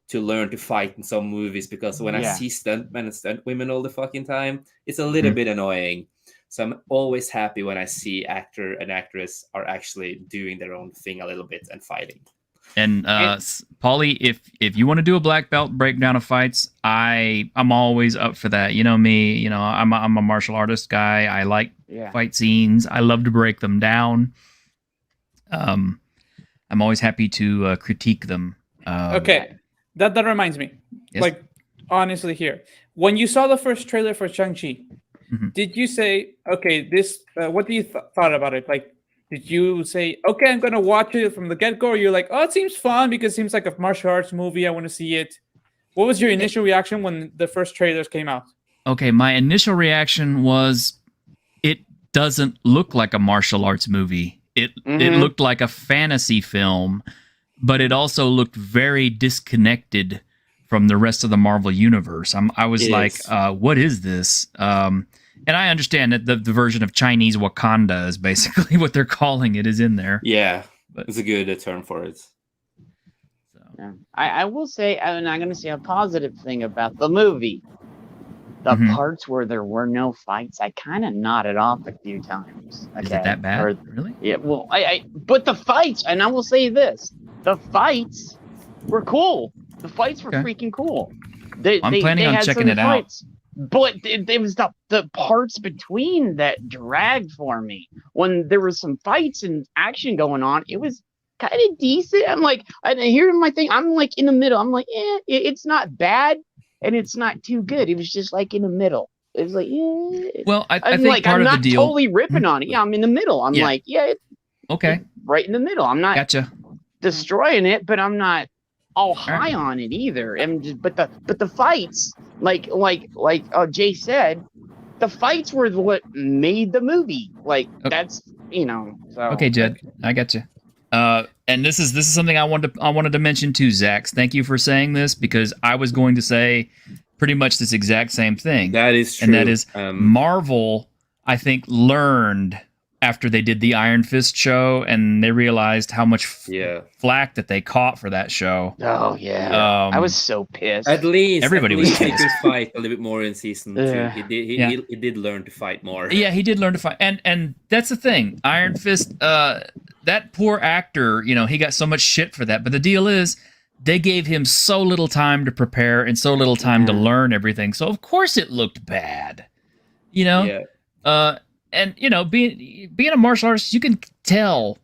to learn to fight in some movies, because when I see stuntmen and stunt women all the fucking time, it's a little bit annoying. So I'm always happy when I see actor and actress are actually doing their own thing a little bit and fighting. And Paulie, if you want to do a black belt breakdown of fights, I'm always up for that. You know me, I'm a martial artist guy. I like fight scenes. I love to break them down. I'm always happy to critique them. Okay, that reminds me. Yes? Honestly, here, when you saw the first trailer for Shang-Chi, did you say, okay, this? What do you thought about it? Did you say, okay, I'm going to watch it from the get-go? Or you're like, oh, it seems fun because it seems like a martial arts movie. I want to see it. What was your initial reaction when the first trailers came out? Okay, my initial reaction was, it doesn't look like a martial arts movie. It looked like a fantasy film, but it also looked very disconnected from the rest of the Marvel universe. I was like, what is this? And I understand that the version of Chinese Wakanda is basically what they're calling it, is in there. Yeah, but it's a good term for it. So. Yeah. I will say, and I'm going to say a positive thing about the movie. The parts where there were no fights, I kind of nodded off a few times. Okay? Is it that bad? Really? Yeah, well, but the fights, and I will say this, the fights were cool. The fights were freaking cool. I'm planning on checking it out. But it was the parts between that dragged for me. When there was some fights and action going on, it was kind of decent. I'm like, here's my thing. I'm like in the middle. I'm like, it's not bad and it's not too good. It was just like in the middle. It was like, Well, I think like, part I'm of not the deal. Totally ripping on it. Yeah, I'm in the middle. I'm like, okay, right in the middle. I'm not destroying it, but I'm not all high on it either. But the fights, like Jay said, the fights were what made the movie. That's So okay, Jed, I got you. And this is something I wanted to mention too, Zach. Thank you for saying this, because I was going to say pretty much this exact same thing. That is true. And that is Marvel, I think, learned after they did the Iron Fist show, and they realized how much flack that they caught for that show. Oh yeah, I was so pissed. At least everybody was he could fight a little bit more in season 2. He did learn to fight more. Yeah, he did learn to fight, and that's the thing. Iron Fist, that poor actor, he got so much shit for that. But the deal is, they gave him so little time to prepare and so little time to learn everything. So of course it looked bad. And being a martial artist, you can tell.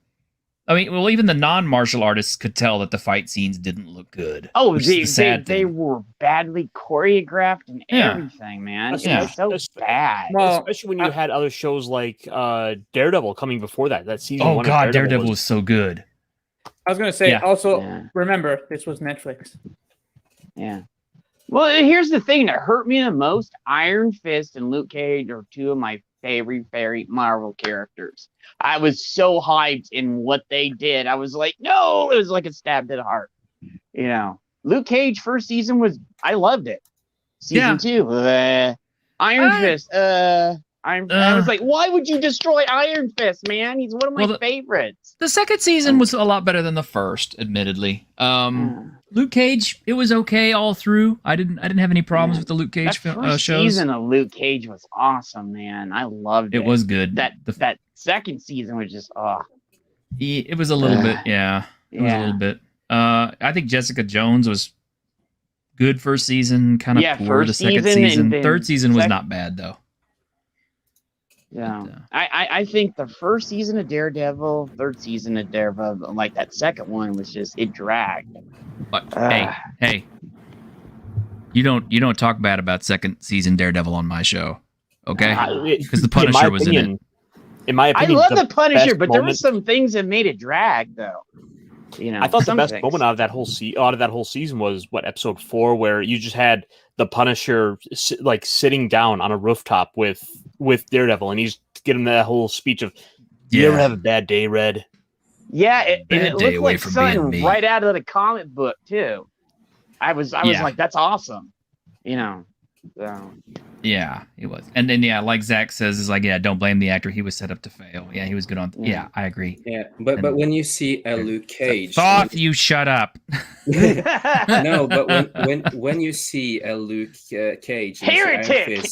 I mean, well, even the non-martial artists could tell that the fight scenes didn't look good. Oh, they were badly choreographed and everything, man. It was so bad. Well, especially when you had other shows like Daredevil coming before that season. Oh God, Daredevil was so good. I was gonna say remember, this was Netflix. Yeah. Well, here's the thing that hurt me the most: Iron Fist and Luke Cage are two of my favorite Marvel characters. I was so hyped in what they did. I was like, no, it was like a stab to the heart. Luke Cage first season I loved it. Season 2, Iron Fist, I was like, why would you destroy Iron Fist, man? He's one of my favorites. The second season was a lot better than the first, admittedly. Luke Cage, it was okay all through. I didn't have any problems with the Luke Cage shows. Season of Luke Cage was awesome, man. I loved it. It was good. That second season was just it was a little bit, yeah. It was a little bit. I think Jessica Jones was good first season, kind of poor the second season. Third season was not bad though. Yeah, I think the first season of Daredevil, third season of Daredevil, like that second one was just it dragged. But hey, you don't talk bad about second season Daredevil on my show, okay? Because the Punisher was in it. In my opinion, I love the Punisher, but there were some things that made it drag, though. You know, I thought the best moment out of that whole season was episode 4, where you just had the Punisher like sitting down on a rooftop with Daredevil, and he's giving that whole speech of, "You ever have a bad day, Red?" Yeah, and it looked like something right out of the comic book too. I was like, "That's awesome," you know. So. Yeah, it was. And then, like Zach says, is like, don't blame the actor. He was set up to fail. Yeah, he was good on. Yeah, I agree. Yeah, but when you see a Luke Cage, Thoth, you shut up. No, but when you see a Luke Cage, heretic.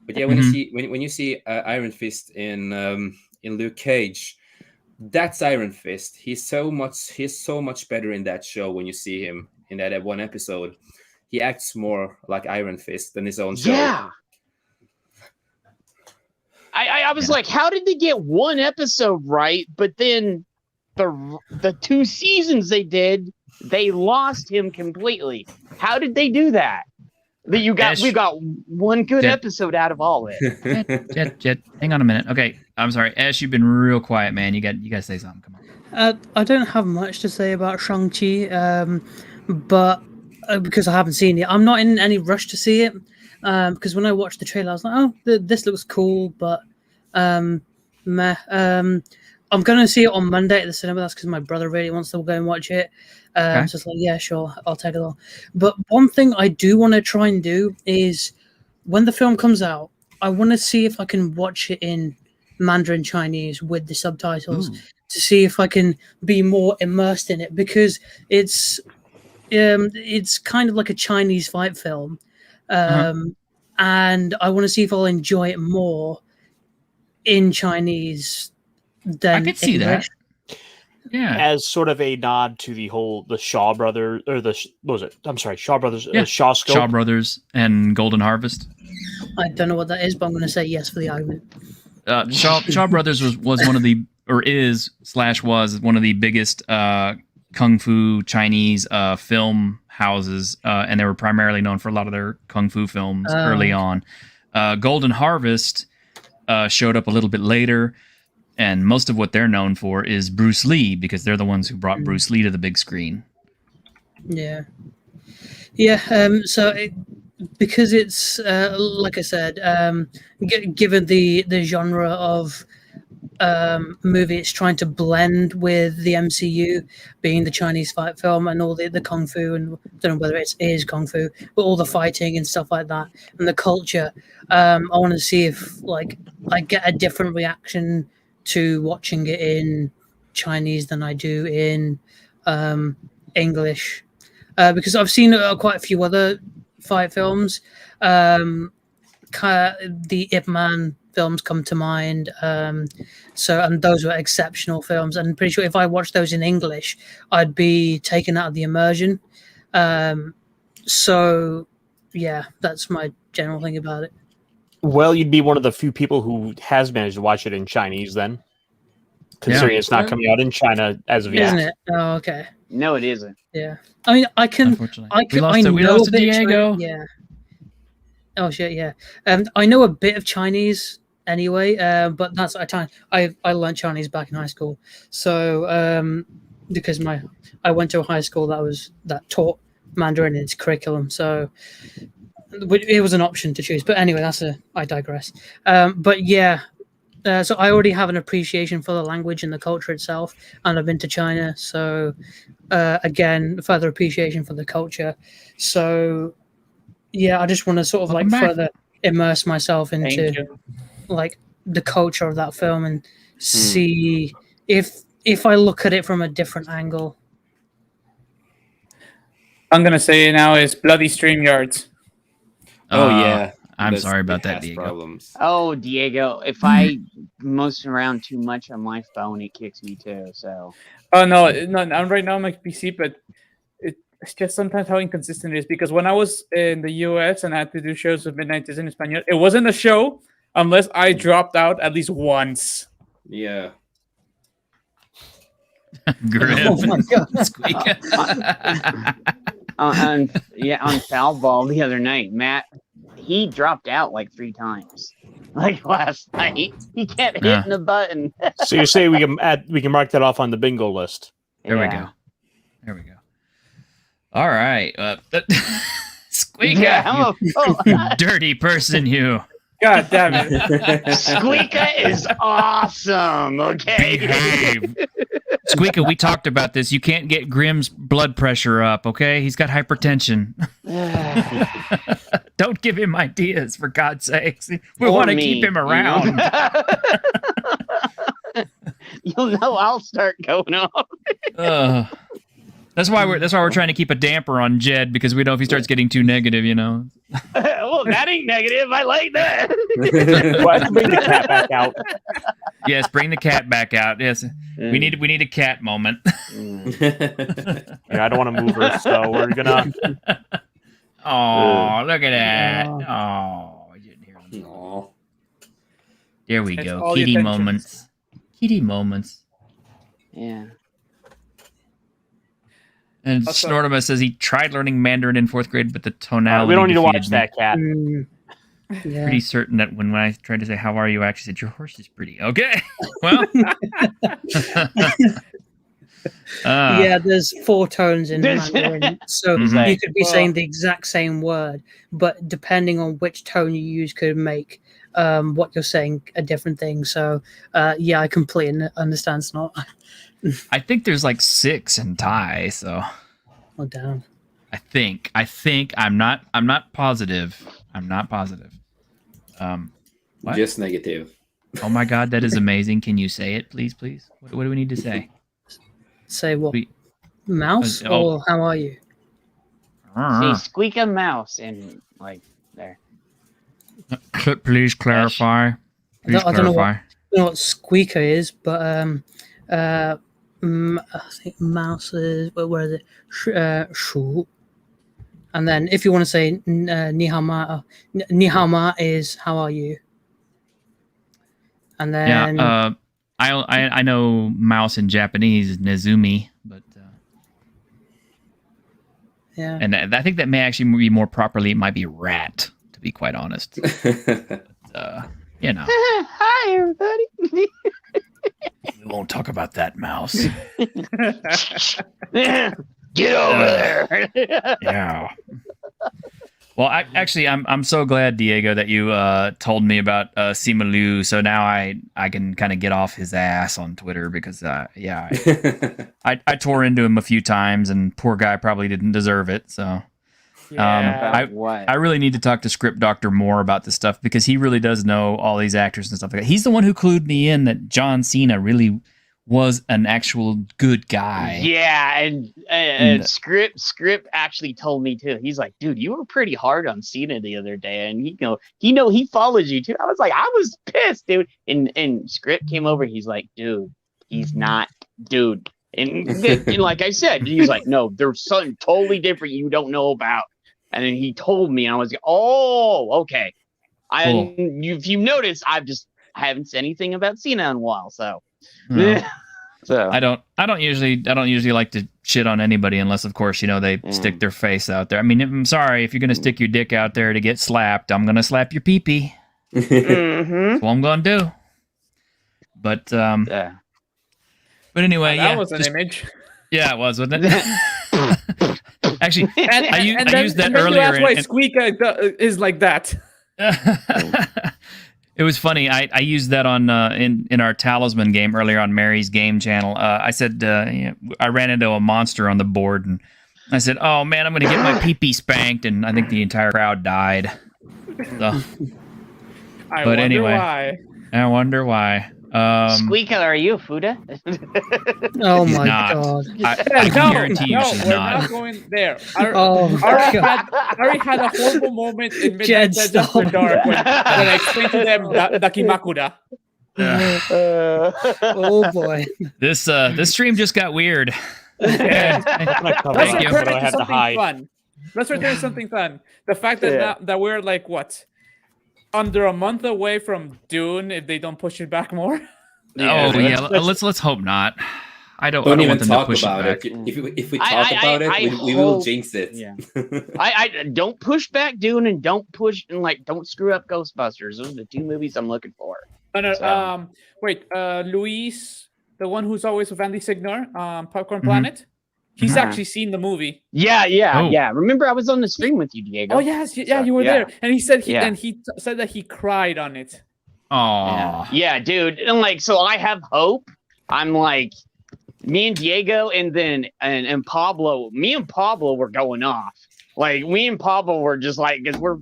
But yeah, when you see Iron Fist in Luke Cage, that's Iron Fist. He's so much better in that show. When you see him in that one episode, he acts more like Iron Fist than his own show. Yeah. I was like, how did they get one episode right, but then the 2 seasons they did, they lost him completely? How did they do that? We got one good episode out of all of it. Jet, hang on a minute. Okay, I'm sorry, Ash. You've been real quiet, man. You got to say something. Come on. I don't have much to say about Shang-Chi, but because I haven't seen it, I'm not in any rush to see it. Because when I watched the trailer, I was like, "Oh, this looks cool," but meh. I'm going to see it on Monday at the cinema. That's because my brother really wants to go and watch it. So it's like, yeah, sure, I'll take it along. But one thing I do want to try and do is, when the film comes out, I want to see if I can watch it in Mandarin Chinese with the subtitles to see if I can be more immersed in it, because it's kind of like a Chinese fight film, and I want to see if I'll enjoy it more in Chinese than I could see English. that. Yeah, as sort of a nod to the Shaw Brothers, or Shaw Brothers, Shaw Scope. Shaw Brothers and Golden Harvest. I don't know what that is, but I'm going to say yes for the argument. Shaw Brothers was one of the, or was one of the biggest kung fu Chinese film houses, and they were primarily known for a lot of their kung fu films early on. Golden Harvest showed up a little bit later, and most of what they're known for is Bruce Lee, because they're the ones who brought Bruce Lee to the big screen. Yeah. Because it's like I said, given the genre of movie it's trying to blend with the MCU, being the Chinese fight film and all the kung fu, and I don't know whether it is kung fu, but all the fighting and stuff like that, and the culture. I want to see if I get a different reaction to watching it in Chinese than I do in English, because I've seen quite a few other fight films. The Ip Man films come to mind, and those were exceptional films, and I'm pretty sure if I watched those in English I'd be taken out of the immersion. So yeah, that's my general thing about it. Well, you'd be one of the few people who has managed to watch it in Chinese then, considering it's not coming out in China as of yet. Isn't it? Oh, okay. No, it isn't. Yeah, I mean, we lost Diego. Yeah. Oh shit, yeah. I know a bit of Chinese anyway, but that's at a time I learned Chinese back in high school. So because I went to a high school that taught Mandarin in its curriculum, so it was an option to choose. But anyway, I digress. But yeah, so I already have an appreciation for the language and the culture itself, and I've been to China, so again, further appreciation for the culture. So yeah, I just want to sort of further immerse myself into like the culture of that film and see if I look at it from a different angle. I'm gonna say now is bloody StreamYards. Oh yeah, I'm That's- sorry about it that, has Diego. Problems. Oh, Diego, if I mouse around too much on my phone, it kicks me too. So. Oh no, I'm right now on my PC, but it's just sometimes how inconsistent it is. Because when I was in the US and I had to do shows with Midnight Disney in Espanol, it wasn't a show unless I dropped out at least once. Yeah. Griff. Oh my god! on Foul Ball the other night, Matt, he dropped out like 3 times. Like last night, he kept hitting the button. So you say we can mark that off on the bingo list. There we go. There we go. All right. Squeaka, Yeah, you dirty person, you. God damn it. Squeaka is awesome. Okay. Behave. Squeaka, we talked about this. You can't get Grimm's blood pressure up, okay? He's got hypertension. Don't give him ideas, for God's sakes. We want to keep him around. You know? You'll know I'll start going off. That's why we're trying to keep a damper on Jed, because we know if he starts getting too negative, you know. Well, that ain't negative. I like that. Well, I can bring the cat back out. Yes, bring the cat back out. Yes, we need a cat moment. Yeah, I don't want to move her, so we're gonna. Oh, look at that! Oh, I didn't hear him. Aw. There we That's go. all the Kitty attention. moments. Kitty moments. Yeah. And Also- Snortimus says he tried learning Mandarin in 4th grade, but the tonality. We don't need to watch defeated me. that cat. Yeah. Pretty certain that when I tried to say "How are you," I actually said "Your horse is pretty." Okay, well, Yeah, there's 4 tones in There's- Mandarin, so Mhm. you could be saying the exact same word, but depending on which tone you use, could make what you're saying a different thing. So, yeah, I completely understand. Snort. I think there's like 6 in Thai, so Oh, damn. I think I'm not positive. I'm not positive. What? Just negative. Oh my God, that is amazing! Can you say it, please? What do we need to say? Say what? We- Mouse oh. or how are you? See, squeak a mouse and like there. Please clarify. Please I don't know clarify. I don't know what squeaker is, but I think mouse is where is it? Shu. And then if you want to say ni hao ma is how are you? And then Yeah, I know mouse in Japanese is Nezumi, but yeah. and I think that may actually be more properly. It might be rat, to be quite honest. You know, Hi, everybody. we won't talk about that mouse. Get over there. Yeah. Well, I'm so glad, Diego, that you told me about Simu. So now I can kind of get off his ass on Twitter because I tore into him a few times, and poor guy probably didn't deserve it. So I really need to talk to Script Doctor more about this stuff, because he really does know all these actors and stuff like that. He's the one who clued me in that John Cena really was an actual good guy. Yeah, and Script actually told me too. He's like, dude, you were pretty hard on Cena the other day, and he follows you too. I was like, I was pissed, dude. And Script came over. He's like, dude, he's not, dude. And like I said, he's like, no, there's something totally different you don't know about. And then he told me, and I was like, oh, okay. Cool. If you notice, I haven't said anything about Cena in a while, so. No. So I don't usually like to shit on anybody unless, of course, they stick their face out there. I mean, I'm sorry if you're gonna stick your dick out there to get slapped. I'm gonna slap your pee-pee. That's what I'm gonna do. But yeah. But anyway, That yeah, was an image. yeah, it was, wasn't it? Actually, I used that and then earlier. That's why Squeaka is like that. It was funny. I used that on in our Talisman game earlier on Mary's game channel. I said I ran into a monster on the board, and I said, "Oh man, I'm going to get my pee-pee spanked," and I think the entire crowd died. So. I But wonder anyway. why. I wonder why. Squeaker, are you a Fuda? Oh He's my not. god. I guarantee you she's we're not. not going there. Oh, Ari had a horrible moment in Jed, Midnight Edge After stop. Dark when I explained to them Dakimakura. Oh boy. This stream just got weird. Let's Thank you. return But I to had to something hide. fun. Let's return to something fun. The fact that that we're like what, under a month away from Dune, if they don't push it back more. Let's hope not. I don't even want them to talk push about it back. If we talk about it, we will jinx it. Yeah. I don't push back Dune and don't screw up Ghostbusters. Those are the two movies I'm looking for. Wait, Luis, the one who's always with Andy Signor, Popcorn Planet. He's actually seen the movie. Yeah. Remember, I was on the stream with you, Diego. Oh yes, you were there, and he said said that he cried on it. Oh, yeah, dude. And so I have hope. I'm like, me and Diego, and then and Pablo. Me and Pablo were going off. Like me and Pablo were just like, because we're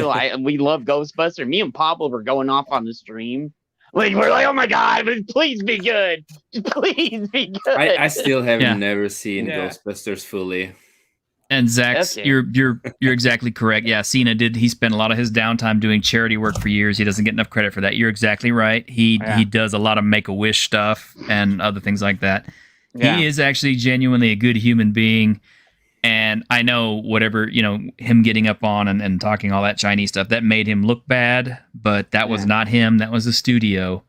like we love Ghostbusters. Me and Pablo were going off on the stream. Like we're like, oh my god, please be good, please be good. I still have never seen Ghostbusters fully. And Zach, you're exactly correct. Yeah, Cena did. He spent a lot of his downtime doing charity work for years. He doesn't get enough credit for that. You're exactly right. He does a lot of Make-A-Wish stuff and other things like that. Yeah. He is actually genuinely a good human being. And I know whatever, him getting up on and talking all that Chinese stuff, that made him look bad, but that was not him. That was the studio.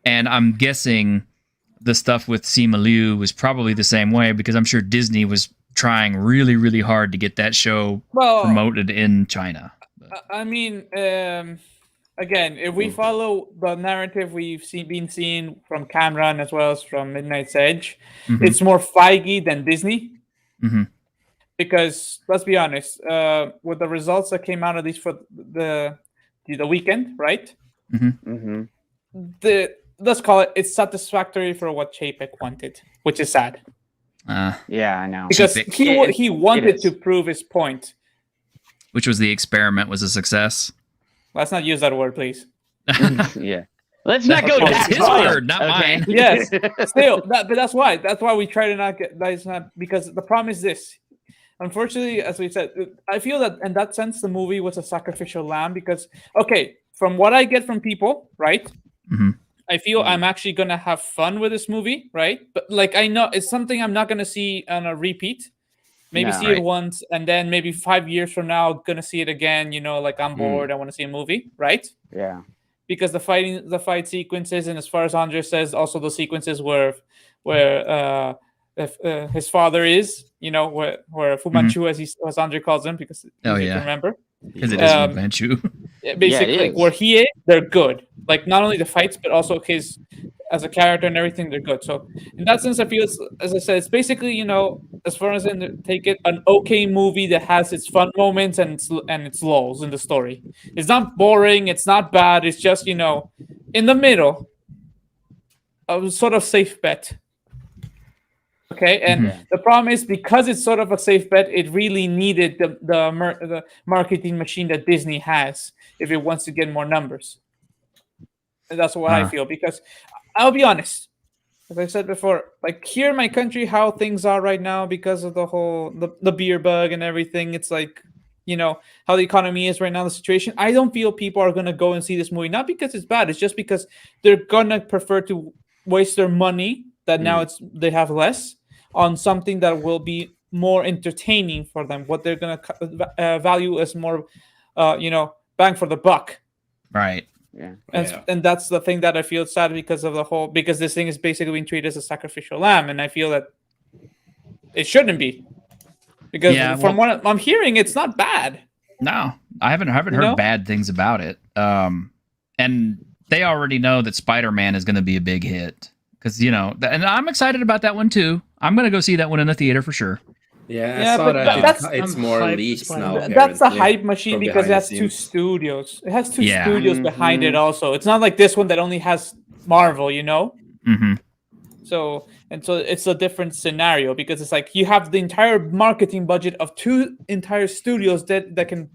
And I'm guessing the stuff with Simu Liu was probably the same way, because I'm sure Disney was trying really, really hard to get that show promoted in China. I mean, again, if we follow the narrative we've been seeing from Cameron as well as from Midnight's Edge, it's more Feige than Disney. Mm-hmm. Because let's be honest, with the results that came out of these for the weekend, right? Mm-hmm. Let's call it's satisfactory for what Chapek wanted, which is sad. Yeah, I know. Because he wanted to prove his point. Which was the experiment was a success. Let's not use that word, please. Yeah. Let's not go that his word, not mine. Yes. Still, but that's why. That's why we try to not get that is not, because the problem is this. Unfortunately, as we said, I feel that in that sense, the movie was a sacrificial lamb because, from what I get from people, right? Mm-hmm. I feel I'm actually going to have fun with this movie, right? But I know it's something I'm not going to see on a repeat. Maybe see it once, and then maybe 5 years from now, going to see it again, I'm bored, I want to see a movie, right? Yeah. Because the fight sequences, and as far as Andre says, also the sequences where his father is, where Fu Manchu, as Andre calls him, because you remember, because it is Fu Manchu. Basically, where he is, they're good. Not only the fights, but also his as a character and everything, they're good. So in that sense, I feel, as I said, it's basically, as far as take it, an okay movie that has its fun moments and its lulls in the story. It's not boring. It's not bad. It's just, in the middle, a sort of safe bet. Okay, and the problem is, because it's sort of a safe bet, it really needed the marketing machine that Disney has if it wants to get more numbers. And that's what I feel, because I'll be honest, as I said before, here in my country, how things are right now because of the whole the beer bug and everything. It's how the economy is right now, the situation. I don't feel people are gonna go and see this movie, not because it's bad. It's just because they're gonna prefer to waste their money that now they have less on something that will be more entertaining for them. What they're gonna value as more, bang for the buck. Right. Yeah. And that's the thing that I feel sad because of because this thing is basically being treated as a sacrificial lamb, and I feel that it shouldn't be. Because from what I'm hearing, it's not bad. No, I haven't heard bad things about it. And they already know that Spider-Man is going to be a big hit. Because, and I'm excited about that one too. I'm going to go see that one in the theater for sure. Yeah, I saw that it's more leaks now. That's a hype machine because it has two studios. It has two studios behind it also. It's not like this one that only has Marvel, Mm-hmm. So it's a different scenario because it's you have the entire marketing budget of two entire studios that can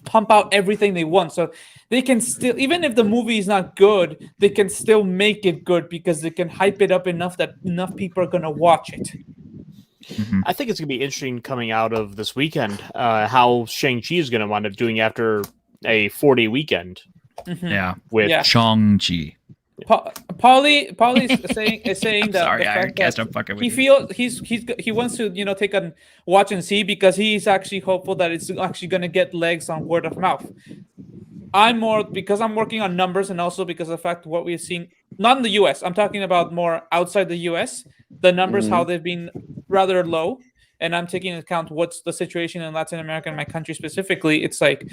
pump out everything they want. So they can still, even if the movie is not good, they can still make it good because they can hype it up enough that enough people are gonna watch it. I think it's going to be interesting coming out of this weekend how Shang-Chi is going to wind up doing after a 4-day weekend. Yeah. With Shang-Chi. Paulie is saying that sorry, the I fact guess that I'm fucking with he you. feels he wants to take a watch and see because he's actually hopeful that it's actually going to get legs on word of mouth. I'm more because I'm working on numbers and also because of the fact what we've seen, not in the US, I'm talking about more outside the US, the numbers, how they've been rather low. And I'm taking into account what's the situation in Latin America and my country specifically. It's like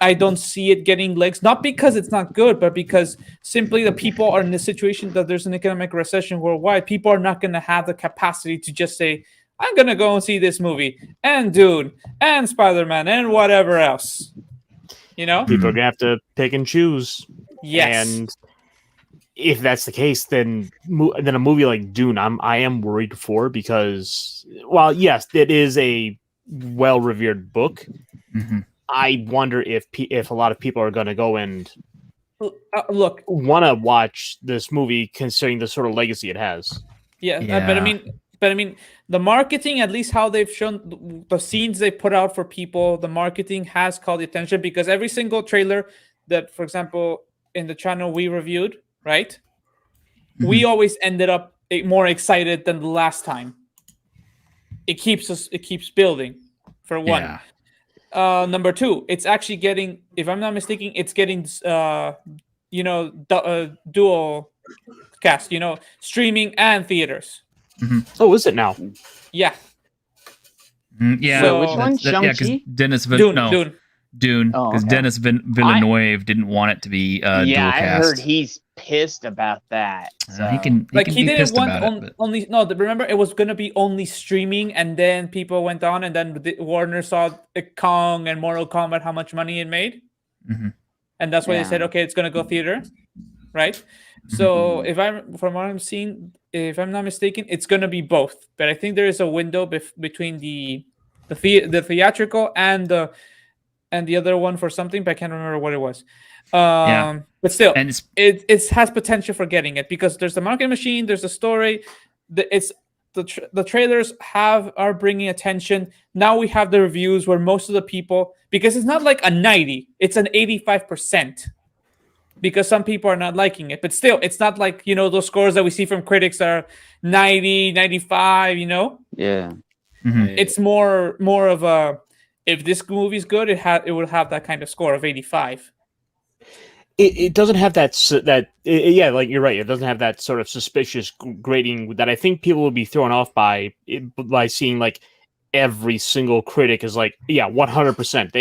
I don't see it getting legs, not because it's not good, but because simply the people are in the situation that there's an economic recession worldwide. People are not going to have the capacity to just say, I'm going to go and see this movie and Dune and Spider-Man and whatever else. People are going to have to pick and choose. Yes. And if that's the case, then a movie like Dune, I am worried for because, while yes, it is a well-revered book, I wonder if a lot of people are going to go and look want to watch this movie, considering the sort of legacy it has. Yeah. But I mean, the marketing, at least how they've shown the scenes they put out for people, the marketing has called the attention because every single trailer that, for example, in the channel we reviewed, right? We always ended up more excited than the last time. It keeps building, for one. Number two, it's actually getting, if I'm not mistaken, it's getting dual cast, streaming and theaters. Oh, is it now? Yeah. Yeah. So, which one? Because Shang-Chi? Dennis Dune. Oh, Because okay. Dennis Villeneuve didn't want it to be dual cast. I heard he's pissed about that. So. He can he be didn't pissed want about it. only no. Remember, it was gonna be only streaming, and then people went on, and then Warner saw Kong and Mortal Kombat how much money it made, and that's why they said, okay, it's gonna go theater, right? So from what I'm seeing, if I'm not mistaken, it's gonna be both. But I think there is a window between the theatrical and the other one for something, but I can't remember what it was. But still, and it has potential for getting it because there's the marketing machine, there's the story, the trailers are bringing attention. Now we have the reviews where most of the people, because it's not like a 90, it's an 85%. Because some people are not liking it, but still, it's not like those scores that we see from critics are 90, 95. Yeah, it's more of a, if this movie's good, it would have that kind of score of 85. It doesn't have that like you're right. It doesn't have that sort of suspicious grading that I think people will be thrown off by seeing like every single critic is like 100%.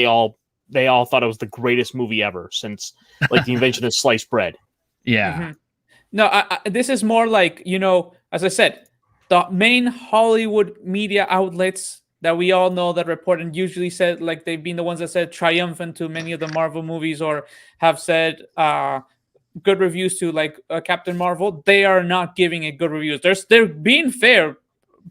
They all thought it was the greatest movie ever since like the invention of sliced bread. Yeah. No, this is more like as I said, the main Hollywood media outlets that we all know that report and usually said, like, they've been the ones that said triumphant to many of the Marvel movies or have said good reviews to like Captain Marvel. They are not giving it good reviews. They're being fair,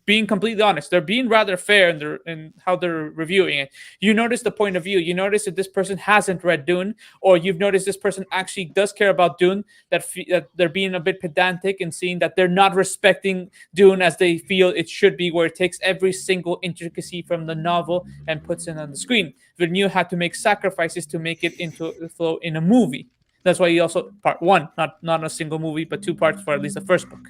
being completely honest. They're being rather fair in how they're reviewing it. You notice the point of view. You notice that this person hasn't read Dune, or you've noticed this person actually does care about Dune, that they're being a bit pedantic and seeing that they're not respecting Dune as they feel it should be, where it takes every single intricacy from the novel and puts it on the screen. Villeneuve had to make sacrifices to make it into the flow in a movie. That's why he also, part one, not a single movie, but 2 parts for at least the first book,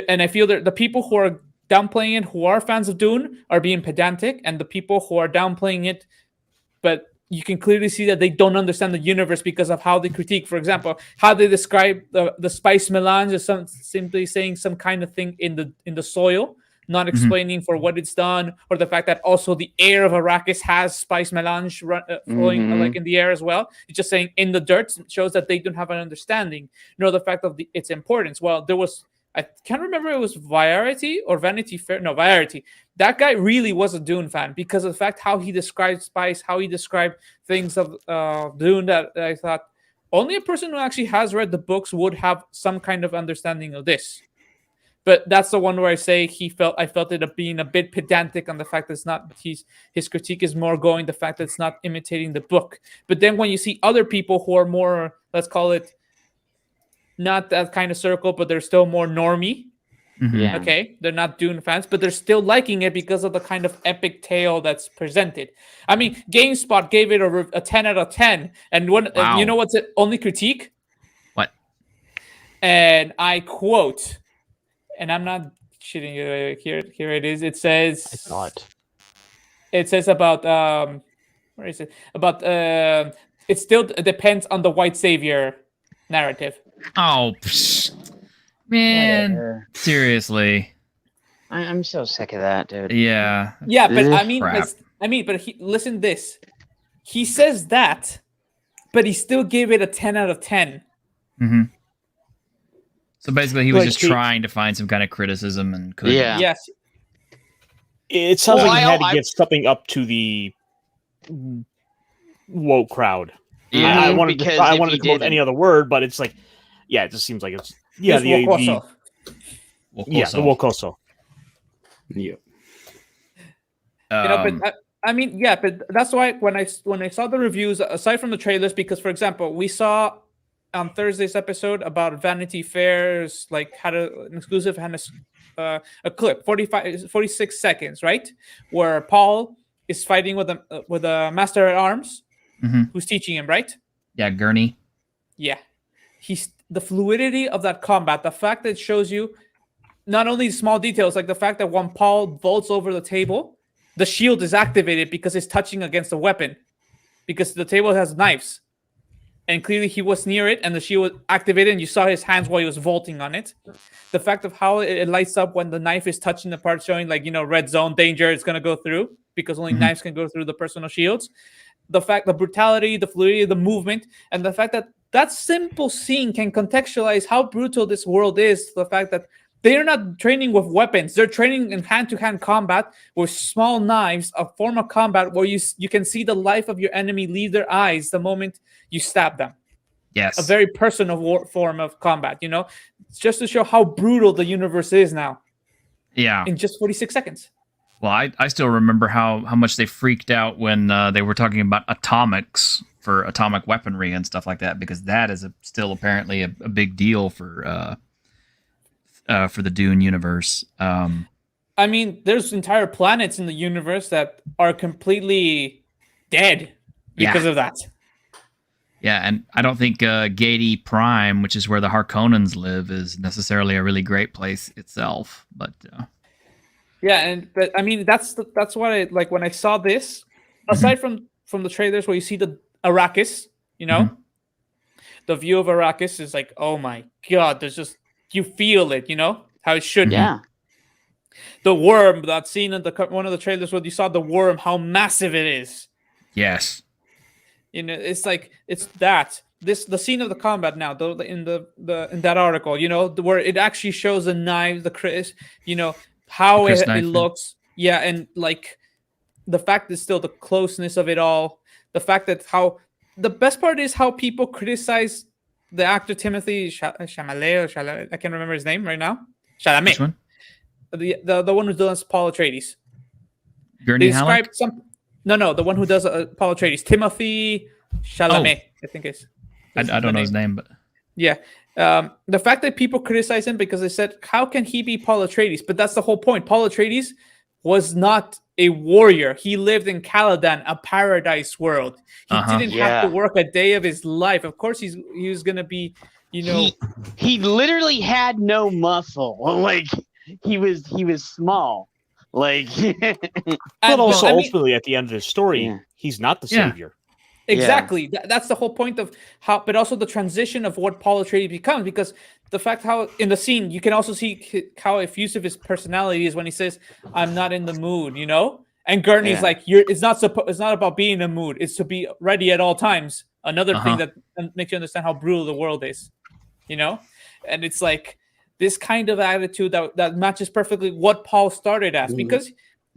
And I feel that the people who are downplaying it, who are fans of Dune, are being pedantic, and the people who are downplaying it, but you can clearly see that they don't understand the universe because of how they critique, for example, how they describe the spice melange as simply saying some kind of thing in the soil, not explaining for what it's done, or the fact that also the air of Arrakis has spice melange flowing like in the air as well. It's just saying in the dirt shows that they don't have an understanding, the fact of its importance. Well, there was, I can't remember if it was Variety or Vanity Fair. No, Variety. That guy really was a Dune fan because of the fact how he described spice, how he described things of Dune, that I thought only a person who actually has read the books would have some kind of understanding of this. But that's the one where I say I felt it being a bit pedantic on the fact that it's not his critique is more going the fact that it's not imitating the book. But then when you see other people who are more, let's call it, not that kind of circle, but they're still more normie. Mhm. Yeah. Okay, they're not Dune fans, but they're still liking it because of the kind of epic tale that's presented. I mean, GameSpot gave it a 10 out of 10, and Wow. you know what's the only critique? What? And I quote, and I'm not shitting you. Here it is. It says. It says about where is it? About it still depends on the white savior narrative. Oh, man. Whatever. Seriously. I'm so sick of that, dude. Yeah. Yeah, but I Ugh. mean, Crap. listen to this. He says that, but he still gave it a 10 out of 10. Mm-hmm. So basically, he was Like, just trying to find some kind of criticism and couldn't. Yeah. Yes. It sounds Well, like he had to I- give something up to the woke crowd. Mhm, I wanted because to, I if wanted he to come up with didn't- any other word, but it's like, yeah, it just seems like it's It's the Wokoso. the wokoso. Yeah. But I mean, yeah, but that's why when I saw the reviews, aside from the trailers, because for example, we saw on Thursday's episode about Vanity Fair's had an exclusive, had a clip, 46 seconds, right, where Paul is fighting with a master at arms Mhm. who's teaching him, right? Yeah, Gurney. Yeah, the fluidity of that combat, the fact that it shows you not only small details, like the fact that when Paul vaults over the table, the shield is activated because it's touching against a weapon, because the table has knives, and clearly he was near it, and the shield was activated, and you saw his hands while he was vaulting on it. The fact of how it lights up when the knife is touching the part, showing red zone danger, it's gonna go through because only knives can go through the personal shields. The fact, the brutality, the fluidity, the movement, and the fact that simple scene can contextualize how brutal this world is. The fact that they're not training with weapons; they're training in hand-to-hand combat with small knives, a form of combat where you can see the life of your enemy leave their eyes the moment you stab them. Yes. A very personal form of combat. It's just to show how brutal the universe is now Yeah. in just 46 seconds. Well, I still remember how much they freaked out when they were talking about atomics for atomic weaponry and stuff like that, because that is still apparently a big deal for the Dune universe. I mean, there's entire planets in the universe that are completely dead because of that. Yeah, and I don't think Gadi Prime, which is where the Harkonnens live, is necessarily a really great place itself. But Yeah, but I mean, that's what I like when I saw this. Aside from the trailers where you see the Arrakis, the view of Arrakis is like, oh my god, there's just, you feel it, how it should be. Yeah. The worm, that scene in one of the trailers where you saw the worm, how massive it is. yes, It's like it's that. The scene of the combat now, in that article, where it actually shows the knife, the Chris, how Chris it knife, looks. Yeah, and like the fact is still the closeness of it all. The fact that the best part is how people criticize the actor Timothy Chalamet. I can't remember his name right now. Chalamet. which one? The one who does Paul Atreides. Gurney They describe Halleck? No, the one who does Paul Atreides. Timothy Chalamet, I think is I don't know his name, but yeah. The fact that people criticize him because they said, how can he be Paul Atreides? But that's the whole point. Paul Atreides was not a warrior. He lived in Caladan, a paradise world. He didn't have to work a day of his life. Of course, he was going to be, He literally had no muscle. Like, he was small. Like, But also, ultimately, at the end of the story, he's not the Yeah. savior. Exactly. That's the whole point of how, but also the transition of what Paul Atreides becomes, because the fact how in the scene you can also see how effusive his personality is when he says, "I'm not in the mood," and Gurney's like, it's not about being in the mood. It's to be ready at all times. Another thing that makes you understand how brutal the world is, and it's like this kind of attitude that matches perfectly what Paul started as, because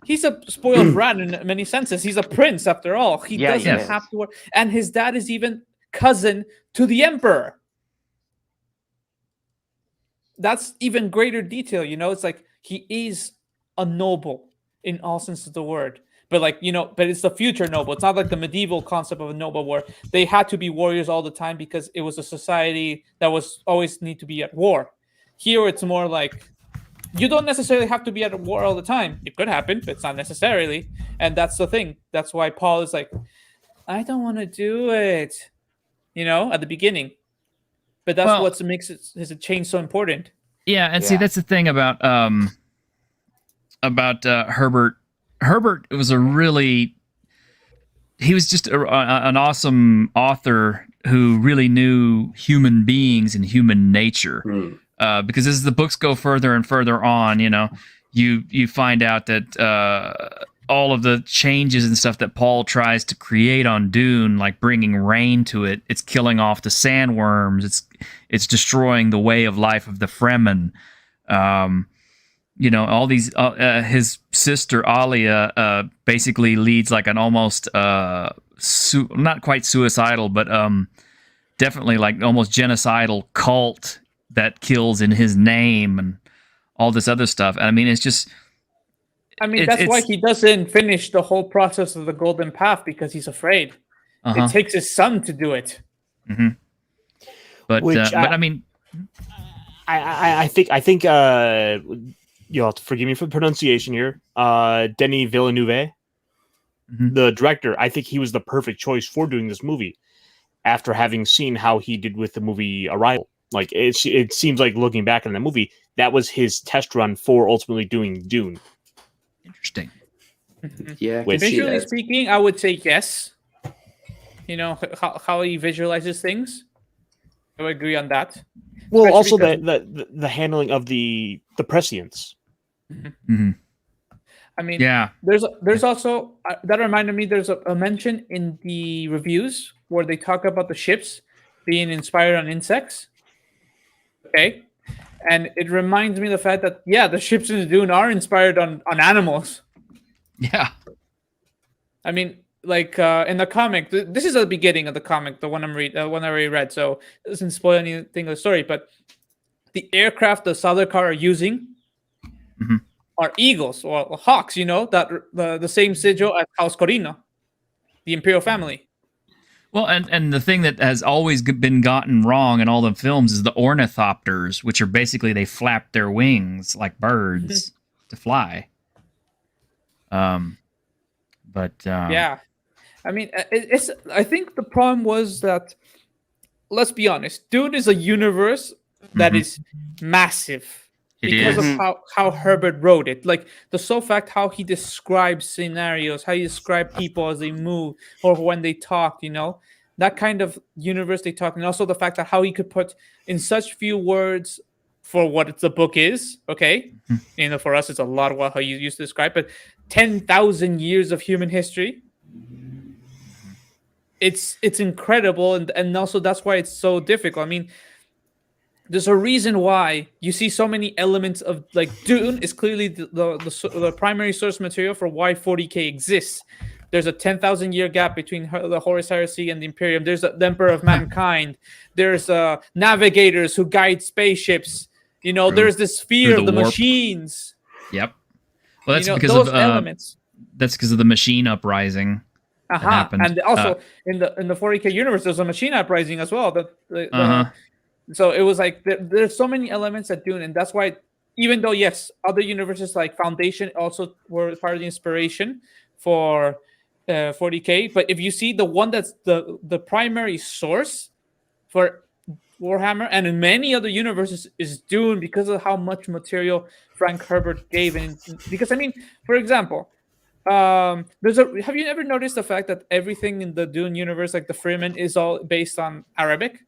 he's a spoiled brat in many senses. He's a prince after all. He doesn't have to work. And his dad is even cousin to the emperor. that's even greater detail. It's like he is a noble in all sense of the word. But but it's the future noble. It's not like the medieval concept of a noble where they had to be warriors all the time because it was a society that was always need to be at war. Here, it's more like you don't necessarily have to be at war all the time. It could happen, but it's not necessarily. And that's the thing. That's why Paul is like, I don't want to do it, at the beginning. But that's what makes his change so important. Yeah, and see, that's the thing about Herbert. Herbert was he was just an awesome author who really knew human beings and human nature. Because as the books go further and further on, you find out that all of the changes and stuff that Paul tries to create on Dune, like bringing rain to it, it's killing off the sandworms, it's destroying the way of life of the Fremen. All these, his sister Alia basically leads like an almost not quite suicidal, but definitely like almost genocidal cult that kills in his name and all this other stuff. I mean, it's just. That's why he doesn't finish the whole process of the Golden Path, because he's afraid. It takes his son to do it. Mm-hmm. But I mean, I think you'll have to forgive me for the pronunciation here. Denis Villeneuve, the director, I think he was the perfect choice for doing this movie after having seen how he did with the movie Arrival. Like it seems like looking back on the movie, that was his test run for ultimately doing Dune. Interesting. Yeah. Visually speaking, I would say yes. How he visualizes things. I would agree on that. Well, Especially also the handling of the prescience. Mm-hmm. I mean, yeah. There's also that reminded me. There's a mention in the reviews where they talk about the ships being inspired on insects. Okay, and it reminds me of the fact that the ships in the Dune are inspired on animals. Yeah. I mean, like in the comic, this is the beginning of the comic, the one I already read, so it doesn't spoil anything of the story. But the aircraft the Sardaukar are using are eagles or hawks. That the same sigil as House Corina, the imperial family. Well, and the thing that has always been gotten wrong in all the films is the ornithopters, which are basically they flap their wings like birds to fly. Yeah, I mean, I think the problem was that, let's be honest, Dune is a universe that is massive because of how Herbert wrote it. Like the sole fact how he describes scenarios, how he describes people as they move or when they talk, that kind of universe they talk, and also the fact that how he could put in such few words for what the book is. Okay, for us it's a lot of how you used to describe, but 10,000 years of human history. It's incredible, and also that's why it's so difficult. I mean, there's a reason why you see so many elements of like Dune is clearly the primary source material for why 40K exists. There's a 10,000 year gap between the Horus Heresy and the Imperium. There's the Emperor of Mankind. There's navigators who guide spaceships. There's this fear of the machines. Yep. Well, that's because those of elements. That's because of the machine uprising. And also in the 40K universe, there's a machine uprising as well. So it was like there's so many elements at Dune, and that's why, even though yes, other universes like Foundation also were part of the inspiration for 40K, but if you see the one that's the primary source for Warhammer and in many other universes is Dune, because of how much material Frank Herbert gave. And because, I mean, for example, have you ever noticed the fact that everything in the Dune universe, like the Fremen, is all based on Arabic?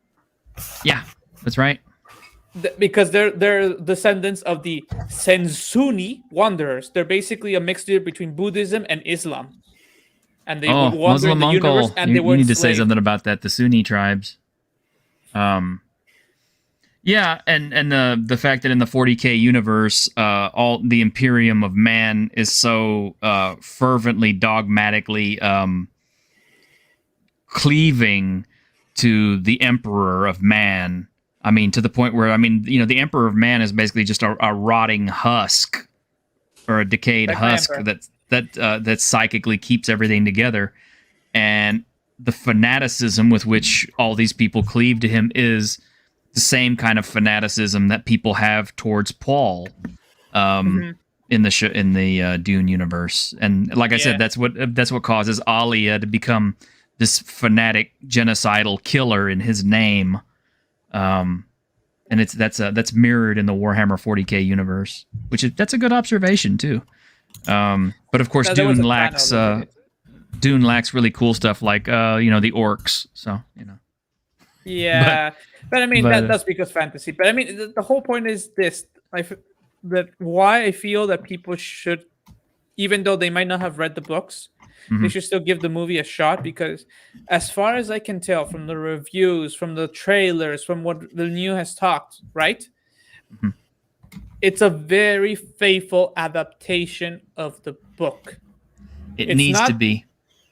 Yeah, that's right. Because they're descendants of the Sensuni wanderers. They're basically a mixture between Buddhism and Islam. And they would wander Muslim in the uncle. universe, and they were you need to enslaved. say something about that. The Sunni tribes. Yeah, and the fact that in the 40K universe, all the Imperium of Man is so fervently, dogmatically cleaving to the Emperor of Man. I mean, to the point where, I mean, you know, the Emperor of Man is basically just a rotting husk or a decayed Like husk that psychically keeps everything together. And the fanaticism with which all these people cleave to him is the same kind of fanaticism that people have towards Paul in the Dune universe. And like I said, that's what causes Alia to become this fanatic genocidal killer in his name. And that's mirrored in the Warhammer 40K universe, that's a good observation too. But of course, Dune lacks really cool stuff like the orcs. So Yeah, but I mean that's because fantasy. But I mean the whole point is this: that why I feel that people should, even though they might not have read the books, they should still give the movie a shot, because as far as I can tell from the reviews, from the trailers, from what Villeneuve has talked, right? It's a very faithful adaptation of the book. It needs to be.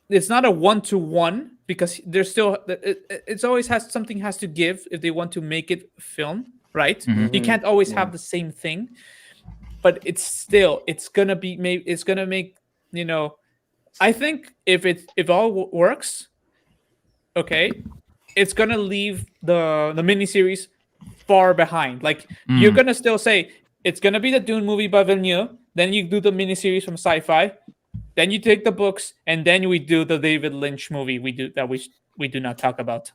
It's not a 1-to-1, because there's still it's always something has to give if they want to make it film, right? You can't always have the same thing, but it's gonna make, I think if all works, okay, it's gonna leave the miniseries far behind. Like you're gonna still say it's gonna be the Dune movie by Villeneuve, then you do the miniseries from Sci-Fi, then you take the books, and then we do the David Lynch movie we do not talk about.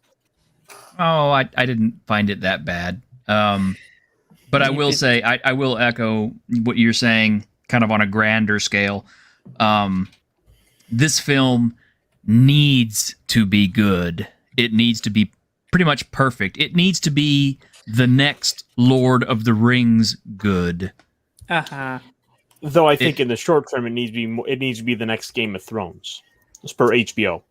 Oh, I didn't find it that bad. But I will say, I will echo what you're saying, kind of on a grander scale. This film needs to be good. It needs to be pretty much perfect. It needs to be the next Lord of the Rings good. Though I think in the short term, it needs to be the next Game of Thrones, as per HBO.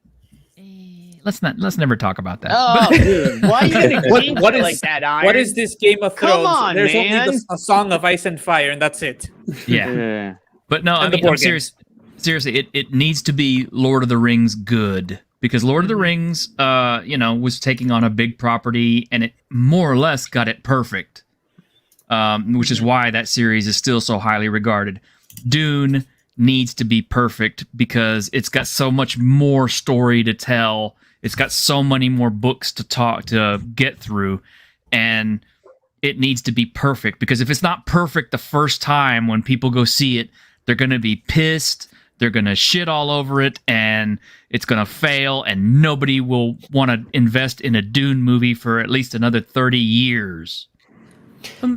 Let's never talk about that. Oh, dude, why are you gonna change it like that, Iron? What is this Game of Thrones? Come on, There's man. only a Song of Ice and Fire, and that's it. Yeah. But no, And I'm serious. Seriously, it needs to be Lord of the Rings good, because Lord of the Rings, was taking on a big property, and it more or less got it perfect. Which is why that series is still so highly regarded. Dune needs to be perfect because it's got so much more story to tell. It's got so many more books to get through, and it needs to be perfect, because if it's not perfect the first time when people go see it, they're going to be pissed. They're going to shit all over it, and it's going to fail, and nobody will want to invest in a Dune movie for at least another 30 years.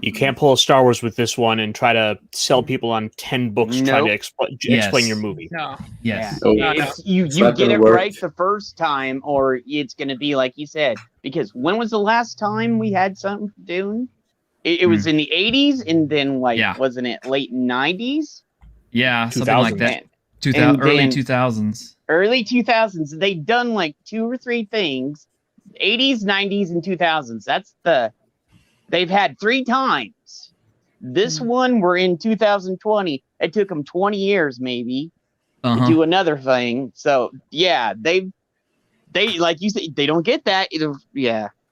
You can't pull a Star Wars with this one and try to sell people on 10 books trying to explain your movie. No. Yes. Yeah. You get it right the first time, or it's going to be like you said. Because when was the last time we had something Dune? It was in the 80s, and then wasn't it late 90s? Yeah, something like that. Early 2000s. Early 2000s. They've done like 2 or 3 things. 80s, 90s, and 2000s. They've had 3 times. This one, we're in 2020. It took them 20 years maybe to do another thing. So they like you said, they don't get that.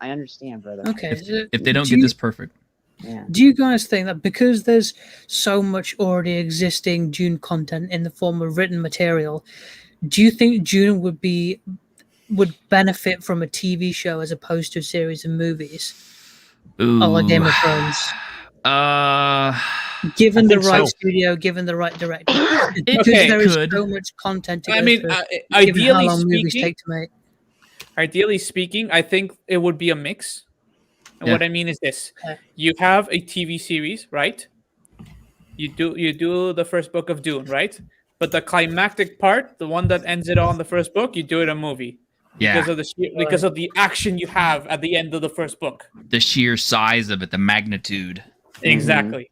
I understand, brother. Okay. If they don't get this perfect. Yeah. Do you guys think that because there's so much already existing Dune content in the form of written material, do you think Dune would benefit from a TV show as opposed to a series of movies? Ooh. Like Game of Thrones. Given the right studio, given the right director, because there is so much content to go through, ideally how long speaking, movies take to make. Ideally speaking, I think it would be a mix. And what I mean is this: you have a TV series, right? You do the first book of Dune, right? But the climactic part, the one that ends it all in the first book, you do it a movie. Yeah. Because of the action you have at the end of the first book. The sheer size of it, the magnitude. Exactly.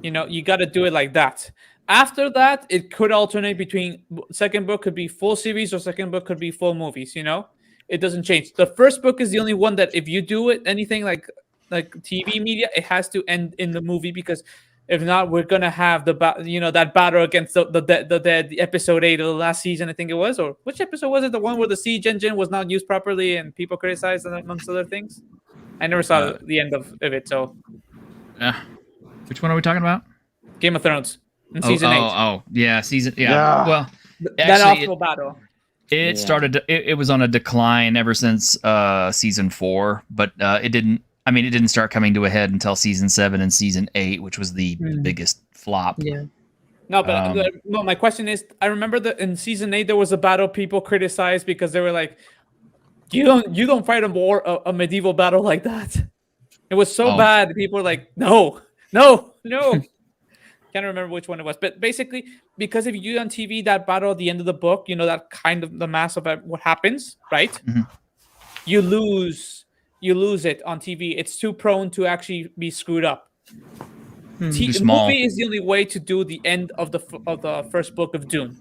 You got to do it like that. After that, it could alternate between second book could be full series or second book could be full movies, It doesn't change. The first book is the only one that if you do it, anything like TV media, it has to end in the movie, because if not, we're gonna have that battle against the episode 8 of the last season, I think it was, or which episode was it? The one where the siege engine was not used properly and people criticized, amongst other things. I never saw the end of it. So, which one are we talking about? Game of Thrones in season 8. Oh, yeah, season. Yeah. Yeah. Well, That actually, awful battle. it started. It was on a decline ever since season 4, but it didn't. I mean, it didn't start coming to a head until season 7 and season 8, which was the biggest flop. Yeah. No, but no. My question is, I remember that in season 8 there was a battle people criticized because they were like, "You don't fight a medieval battle like that." It was so bad. People were like, "No." Can't remember which one it was, but basically, because if you do on TV that battle at the end of the book, that kind of the mass of what happens, right? Mm-hmm. You lose it on TV. It's too prone to actually be screwed up. The movie is the only way to do the end of the first book of Dune.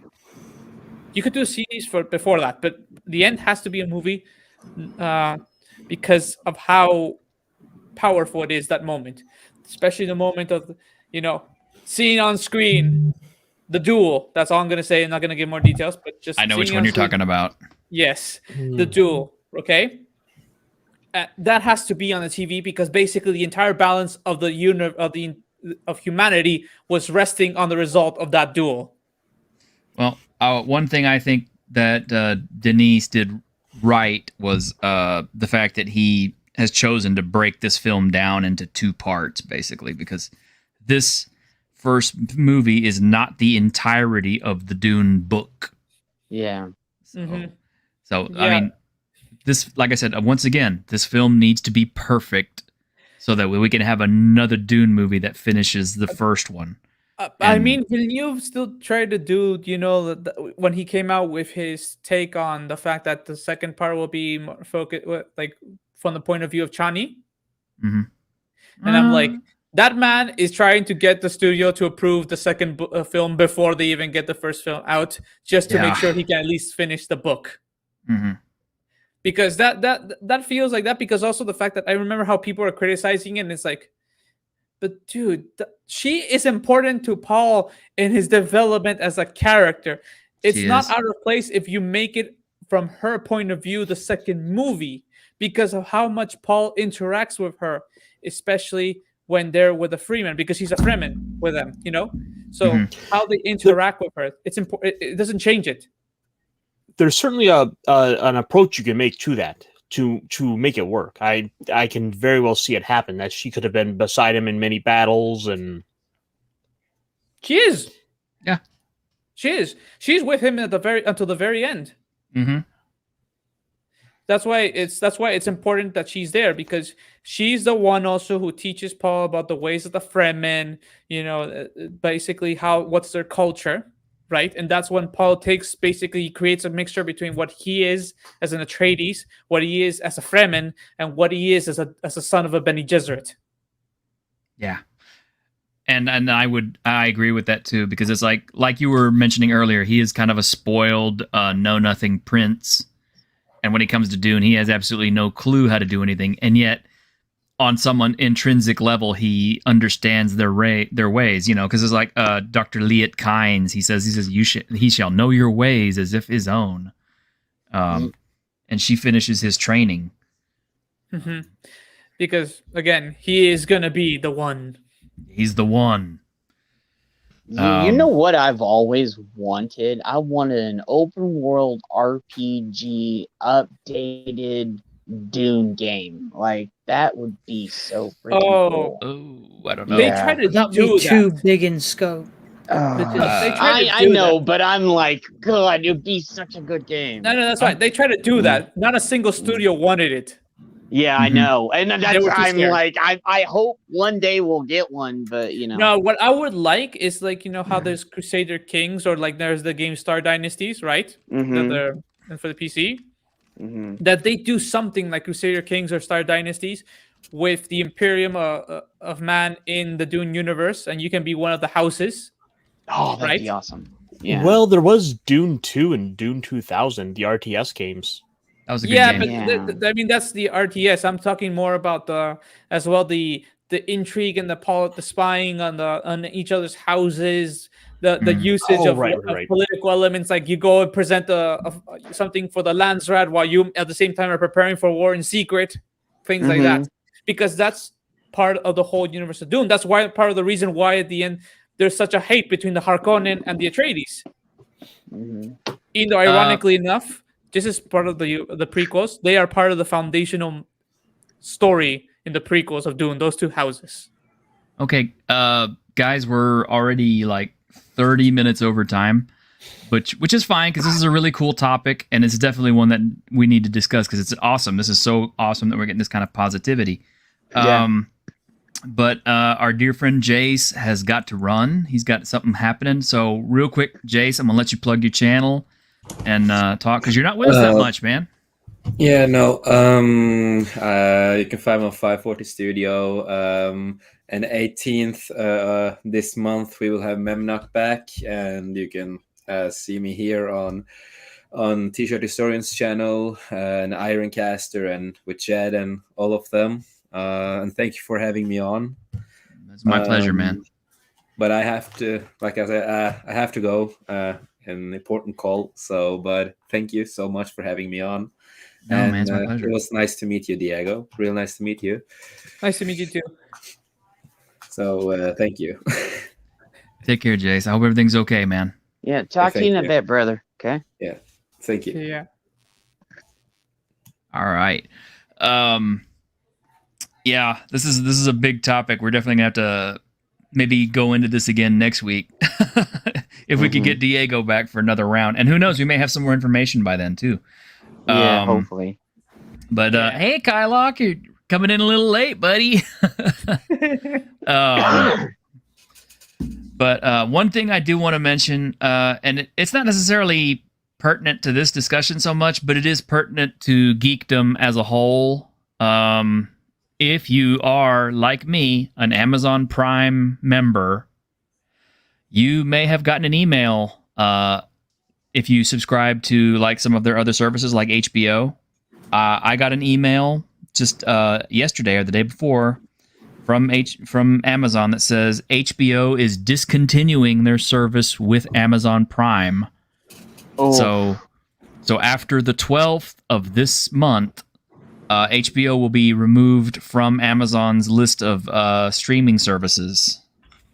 You could do a series before that, but the end has to be a movie because of how powerful it is that moment, especially the moment of seeing on screen the duel. That's all I'm gonna say. I'm not gonna give more details, but just I know which one you're talking about. Yes, the duel. Okay. That has to be on the TV because basically the entire balance of the of humanity was resting on the result of that duel. Well, one thing I think that Denis did right was the fact that he has chosen to break this film down into 2 parts, basically, because this first movie is not the entirety of the Dune book. Yeah. So I mean, this, like I said, once again, this film needs to be perfect so that we can have another Dune movie that finishes the first one. I mean, Villeneuve still tried to do, when he came out with his take on the fact that the second part will be more focused, like from the point of view of Chani. Mm-hmm. And I'm like, that man is trying to get the studio to approve the second film before they even get the first film out, just to make sure he can at least finish the book. Mm-hmm. Because that feels like that. Because also the fact that I remember how people are criticizing it, and it's like, but dude, she is important to Paul in his development as a character. It's not out of place if you make it from her point of view the second movie, because of how much Paul interacts with her, especially when they're with the Freeman, because he's a Freeman with them, So how they interact with her, it's important. It doesn't change it. There's certainly an approach you can make to that to make it work. I can very well see it happen, that she could have been beside him in many battles, and she is. Yeah, she is. She's with him until the very end. Mm-hmm. That's why it's important that she's there, because she's the one also who teaches Paul about the ways of the Fremen, basically what's their culture, right? And that's when Paul he creates a mixture between what he is as an Atreides, what he is as a Fremen, and what he is as a son of a Bene Gesserit. Yeah. And I agree with that too, because it's like you were mentioning earlier, he is kind of a spoiled know-nothing prince. And when it comes to Dune, he has absolutely no clue how to do anything. And yet, on some intrinsic level, he understands their ways, because it's like Dr. Liet Kynes. He says, he shall know your ways as if his own. And she finishes his training. Mm-hmm. Because, again, he is going to be the one. He's the one. You know what I've always wanted? I wanted an open world RPG updated Dune game. Like, that would be so freaking cool. Oh, I don't know. They try to That'd be too big in scope. I know, but I'm like, God, it'd be such a good game. No, that's fine. They try to do that. Not a single studio wanted it. Yeah, I know, and that's I'm like, I hope one day we'll get one, but No, what I would like is how there's Crusader Kings, or there's the game Star Dynasties, right? And for the PC, that they do something like Crusader Kings or Star Dynasties with the Imperium of Man in the Dune universe, and you can be one of the houses. Oh, that'd be awesome. Yeah. Well, there was Dune 2 and Dune 2000, the RTS games. That was a good game. But I mean, that's the RTS. I'm talking more about the intrigue and the spying on each other's houses, the usage of political elements. Like you go and present something for the Landsrat while you at the same time are preparing for war in secret, things like that. because that's part of the whole universe of Dune. That's why part of the reason why at the end there's such a hate between the Harkonnen and the Atreides. Even though, ironically enough, this is part of the prequels. They are part of the foundational story in the prequels of Dune. Those two houses. Okay, guys, we're already like 30 minutes over time, which is fine because this is a really cool topic and it's definitely one that we need to discuss because it's awesome. This is so awesome that we're getting this kind of positivity. But our dear friend Jace has got to run. He's got something happening. So real quick, Jace, I'm gonna let you plug your channel and talk because you're not with us that much, man. Yeah, no. You can find me on 540 Studio. And 18th this month we will have Memnock back, and you can see me here on T-shirt Historians channel and Ironcaster and with Jed and all of them. And thank you for having me on. It's my pleasure, man. But I have to, like I said, I have to go. An important call. So, but thank you so much for having me on. No, and, man, it's my pleasure. It was nice to meet you, Diego. Real nice to meet you. Nice to meet you too. So thank you. Take care, Jace. I hope everything's okay, man. Yeah, talk to you in a bit, brother. Okay. Yeah. Thank you. Yeah. All right. Yeah, this is a big topic. We're definitely gonna have to maybe go into this again next week if we could get Diego back for another round. And who knows, we may have some more information by then too. Yeah, hopefully. But hey, Kylock, you're coming in a little late, buddy. But one thing I do want to mention, and it's not necessarily pertinent to this discussion so much, but it is pertinent to geekdom as a whole. If you are, like me, an Amazon Prime member, you may have gotten an email if you subscribe to like some of their other services like HBO. I got an email just yesterday or the day before from Amazon that says HBO is discontinuing their service with Amazon Prime. Oh. So after the 12th of this month, HBO will be removed from Amazon's list of streaming services,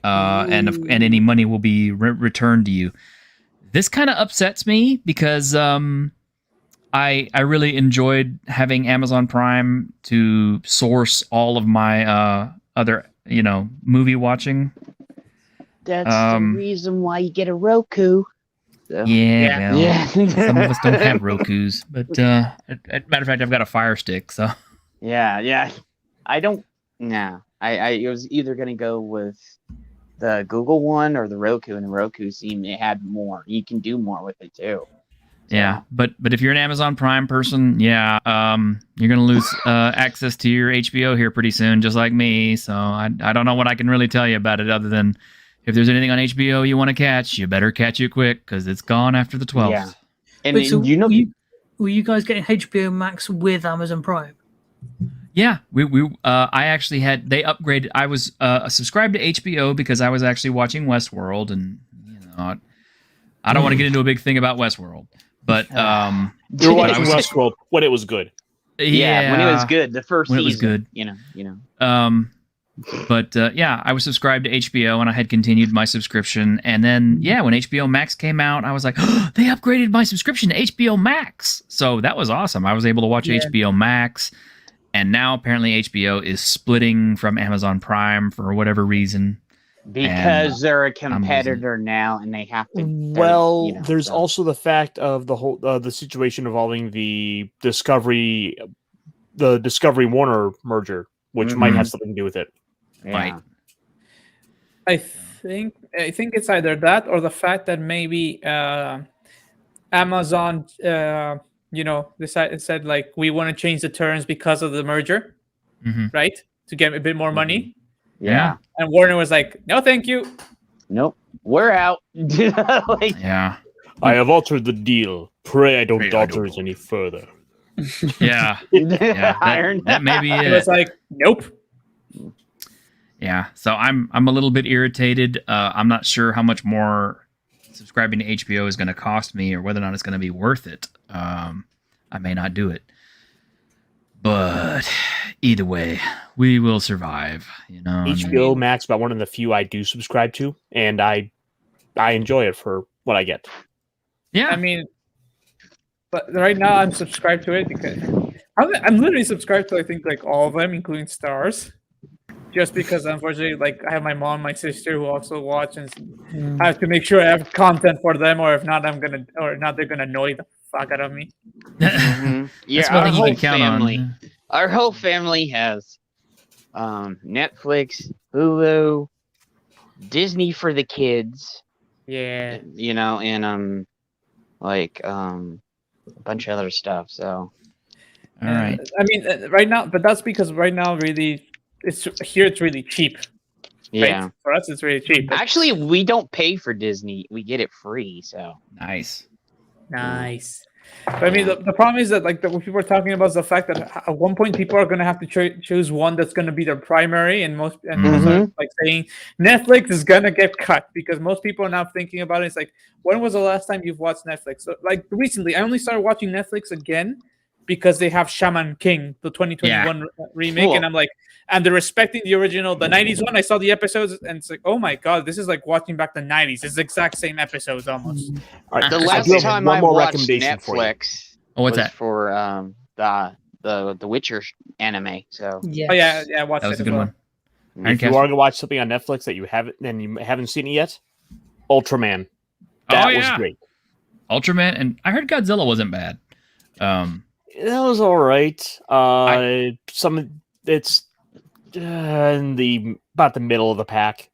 and any money will be returned to you. This kind of upsets me because I really enjoyed having Amazon Prime to source all of my other movie watching. That's the reason why you get a Roku. So. Yeah. Some of us don't have Rokus, but matter of fact, I've got a Fire Stick, so. Yeah. I don't. Nah, I was either gonna go with the Google one or the Roku, and the Roku seemed it had more. You can do more with it too. Yeah, but if you're an Amazon Prime person, you're gonna lose access to your HBO here pretty soon, just like me. So I don't know what I can really tell you about it other than if there's anything on HBO you want to catch, you better catch it quick because it's gone after the 12th. Yeah, and wait, so were you guys getting HBO Max with Amazon Prime? Yeah, I actually had they upgraded. I was subscribed to HBO because I was actually watching Westworld, and I don't want to get into a big thing about Westworld. But you were watching Westworld when it was good. Yeah, when it was good, the first season. It was good. But I was subscribed to HBO and I had continued my subscription. And then, when HBO Max came out, I was like, oh, they upgraded my subscription to HBO Max. So that was awesome. I was able to watch HBO Max. And now apparently HBO is splitting from Amazon Prime for whatever reason. Because they're a competitor now and they have to. There's also the fact of the whole the situation involving the Discovery Warner merger, which might have something to do with it. Yeah. Right. I think it's either that or the fact that maybe Amazon, said like we want to change the terms because of the merger, right? To get a bit more money. Yeah. And Warner was like, "No, thank you. Nope, we're out." I have altered the deal. Pray I don't alter it any further. Yeah. That may be it. It was like, nope. Yeah, so I'm a little bit irritated. I'm not sure how much more subscribing to HBO is going to cost me, or whether or not it's going to be worth it. I may not do it, But either way, we will survive. HBO Max, about one of the few I do subscribe to, and I enjoy it for what I get. Yeah, I mean, but right now I'm subscribed to it because I'm literally subscribed to I think like all of them, including Stars. Just because, unfortunately, like I have my mom, my sister who also watch, and I have to make sure I have content for them, or if not, they're gonna annoy the fuck out of me. Yeah, That's our one thing you whole can count family. on. Our whole family has Netflix, Hulu, Disney for the kids. Yeah, and a bunch of other stuff. So, All right. I mean, right now, but that's because right now, really, it's really cheap. yeah. Right? For us, it's really cheap. Actually, we don't pay for Disney; we get it free. So Nice. Nice. But I mean, the problem is that what people are talking about is the fact that at one point people are going to have to choose one that's going to be their primary, and most are like saying Netflix is going to get cut because most people are now thinking about it. It's like, when was the last time you've watched Netflix? So, like recently, I only started watching Netflix again because they have Shaman King, the 2021 remake, Cool. and I'm like, and they're respecting the original, the 90s one. I saw the episodes, and it's like, oh my god, this is like watching back the 90s. It's the exact same episodes almost. All right, The I last do have time one I more watched recommendation for you. Netflix What's was that? for the Witcher anime. So Yes. Oh yeah, I watched That was it a as good well. one. If you are going to watch something on Netflix that you haven't seen it yet, Ultraman. That was great. Ultraman, and I heard Godzilla wasn't bad. That was all right. It's in about the middle of the pack.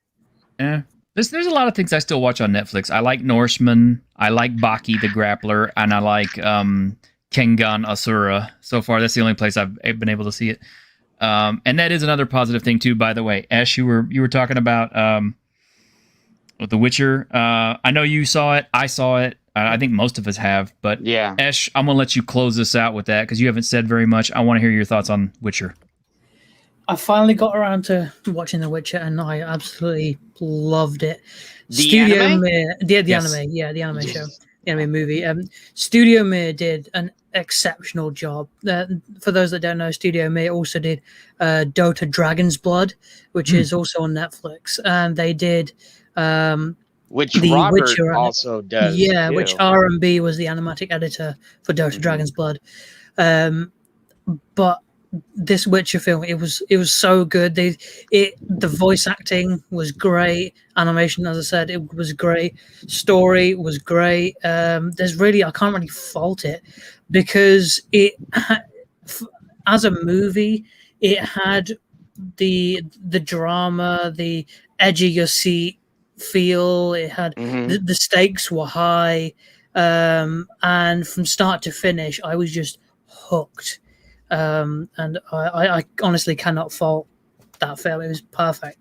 Yeah. There's a lot of things I still watch on Netflix. I like Norseman, I like Baki the Grappler, and I like Kengan Asura. So far, that's the only place I've been able to see it. And that is another positive thing too, by the way. Ash, you were talking about with The Witcher. I know you saw it. I saw it. I think most of us have. But yeah, Ash, I'm gonna let you close this out with that because you haven't said very much. I want to hear your thoughts on Witcher. I finally got around to watching The Witcher, and I absolutely loved it. The anime? The Yes. anime, yeah, the anime show, the anime movie. Studio Mir did an exceptional job. For those that don't know, Studio Mir also did Dota Dragon's Blood, which is also on Netflix, and they did which the Robert Witcher also does. yeah, too. which R&B was the animatic editor for Dota Dragon's Blood. But this Witcher film, it was so good. The voice acting was great. Animation, as I said, it was great. Story was great. There's really, I can't really fault it because it, as a movie, it had the drama, the edge of your seat feel. It had the stakes were high, and from start to finish, I was just hooked. And I honestly cannot fault that film. It was perfect.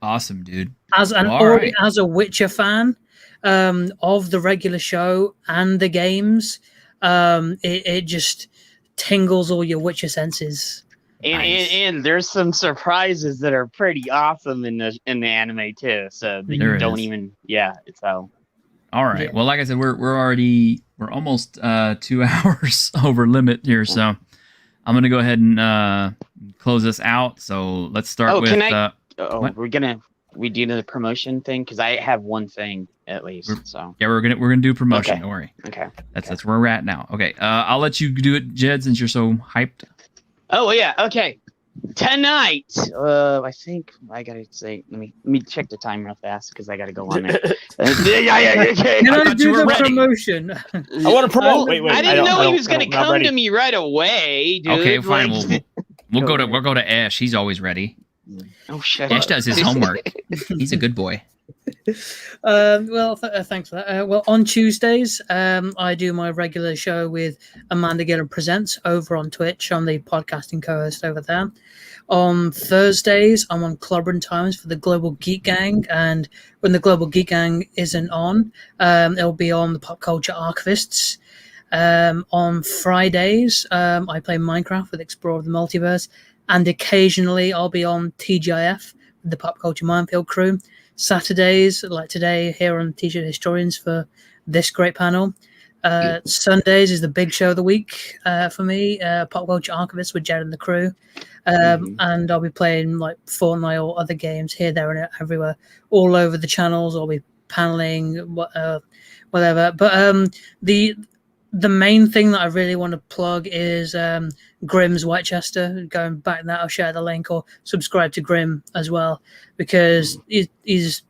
Awesome, dude. As a Witcher fan of the regular show and the games, it just tingles all your Witcher senses. And there's some surprises that are pretty awesome in the anime too. So that you don't even so. All right. Yeah. Well, like I said, we're almost 2 hours over limit here, so I'm gonna go ahead and close this out. So let's start with. We do the promotion thing because I have one thing at least. We're gonna do promotion. Okay. Don't worry. Okay. That's where we're at now. Okay. I'll let you do it, Jed, since you're so hyped. Oh yeah. Okay. Tonight, I think I gotta say. Let me check the time real fast because I gotta go on there. Okay. Can I do the promotion? I want to promote. Wait. I didn't know he was gonna come to me right away, dude. Okay, fine. We'll go to Ash. He's always ready. Oh shit. Ash does his homework. He's a good boy. Thanks for that. Well, on Tuesdays, I do my regular show with Amanda Gillen Presents over on Twitch. I'm the podcasting co-host over there. On Thursdays, I'm on Clobbering Times for the Global Geek Gang, and when the Global Geek Gang isn't on, it'll be on the Pop Culture Archivists. On Fridays, I play Minecraft with Explorer of the Multiverse, and occasionally I'll be on TGIF with the Pop Culture Minefield crew. Saturdays, like today, here on T-Shirt Historians for this great panel. Sundays is the big show of the week for me. Pop Culture Archivist with Jed and the crew. And I'll be playing like Fortnite or other games here, there, and everywhere, all over the channels. I'll be paneling, whatever. But the main thing that I really want to plug is Grimm's Whitechester. Going back that, I'll share the link, or subscribe to Grimm as well, because he's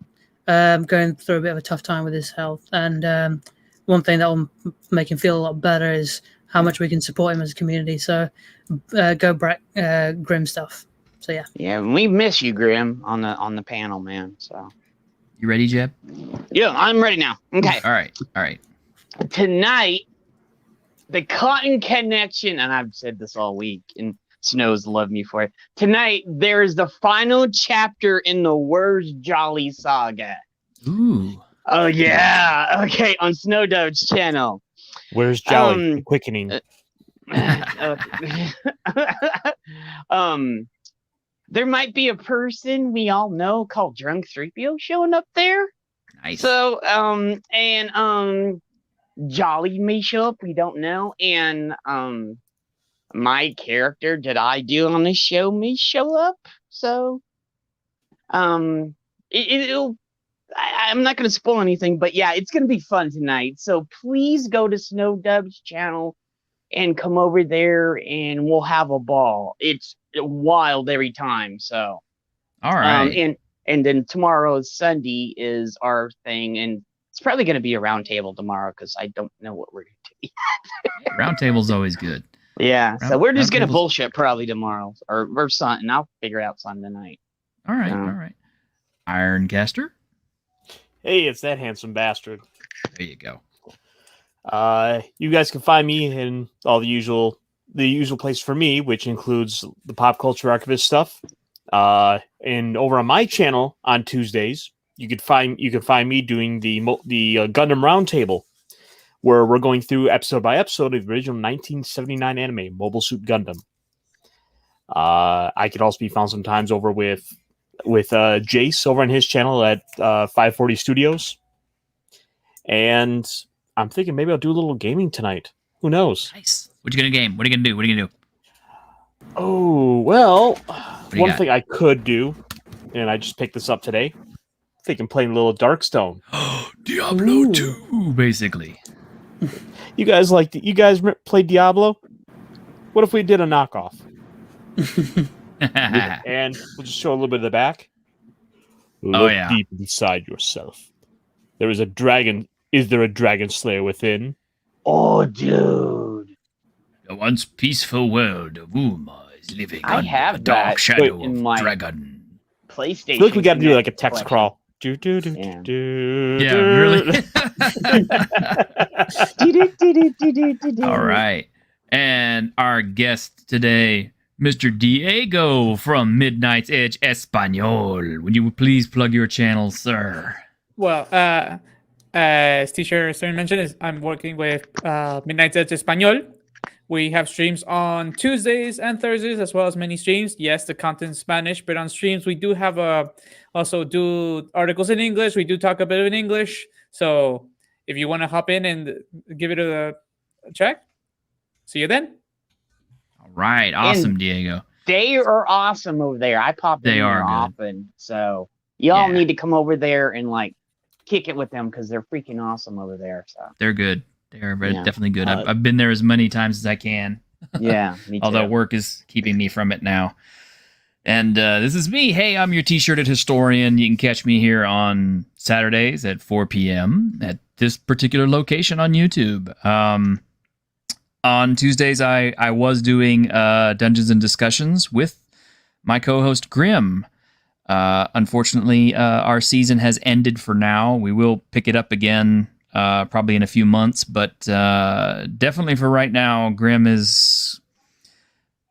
going through a bit of a tough time with his health. And one thing that will make him feel a lot better is how much we can support him as a community. So go Grimm stuff. So yeah. Yeah, we miss you, Grimm, on the panel, man. So You ready, Jeb? yeah, I'm ready now. Okay. All right. Tonight, the Cotton Connection, and I've said this all week, and Snow's loved me for it. Tonight, there is the final chapter in the Where's Jolly saga. Ooh. Oh yeah. Okay, on Snowdove's channel. Where's Jolly? The quickening. There might be a person we all know called Drunk 3PO showing up there. Nice. So, Jolly may show up. We don't know. And my character that I do on this show may show up. So, it'll. I'm not going to spoil anything, but yeah, it's going to be fun tonight. So please go to Snowdub's channel and come over there, and we'll have a ball. It's wild every time. So, all right. And then tomorrow, Sunday, is our thing, and it's probably going to be a round table tomorrow because I don't know what we're going to do. Round table's always good. Yeah, so we're just going to bullshit probably tomorrow or Sunday, and I'll figure out Sunday night. All right. Ironcaster? Hey, it's that handsome bastard. There you go. You guys can find me in all the usual place for me, which includes the Pop Culture Archivist stuff. And over on my channel on Tuesdays, you can find me doing the Gundam Roundtable, where we're going through episode by episode of the original 1979 anime, Mobile Suit Gundam. I could also be found sometimes over with Jace over on his channel at 540 Studios. And I'm thinking maybe I'll do a little gaming tonight. Who knows? Nice. What you gonna game? What are you gonna do? Oh, well, one got? thing I could do, and I just picked this up today, thinking playing a little Darkstone. Diablo 2, basically. You guys play Diablo? What if we did a knockoff? And we'll just show a little bit of the back. Look deep inside yourself. There is a dragon. Is there a dragon slayer within? Oh, dude. The once peaceful world of Uma is living I under have the dark that shadow in of my dragon. PlayStation. I feel like we got to do like a text collection. crawl. Yeah, really? All right. And our guest today, Mr. Diego from Midnight's Edge Espanol. Would you please plug your channel, sir? Well, as Teacher Stern mentioned, I'm working with Midnight's Edge Espanol. We have streams on Tuesdays and Thursdays, as well as many streams. Yes, the content's Spanish, but on streams we do have also do articles in English. We do talk a bit in English. So if you want to hop in and give it a check, see you then. All right, awesome, And Diego. They are awesome over there. I pop in They are there good. often. So y'all Yeah. need to come over there and like kick it with them because they're freaking awesome over there. So They're good. They're Yeah. definitely good. I've been there as many times as I can. yeah, me too. Although work is keeping me from it now. And this is me. Hey, I'm your T-shirted historian. You can catch me here on Saturdays at 4 p.m. at this particular location on YouTube. On Tuesdays, I was doing Dungeons and Discussions with my co-host Grim. Unfortunately, our season has ended for now. We will pick it up again probably in a few months, but definitely for right now, Grim is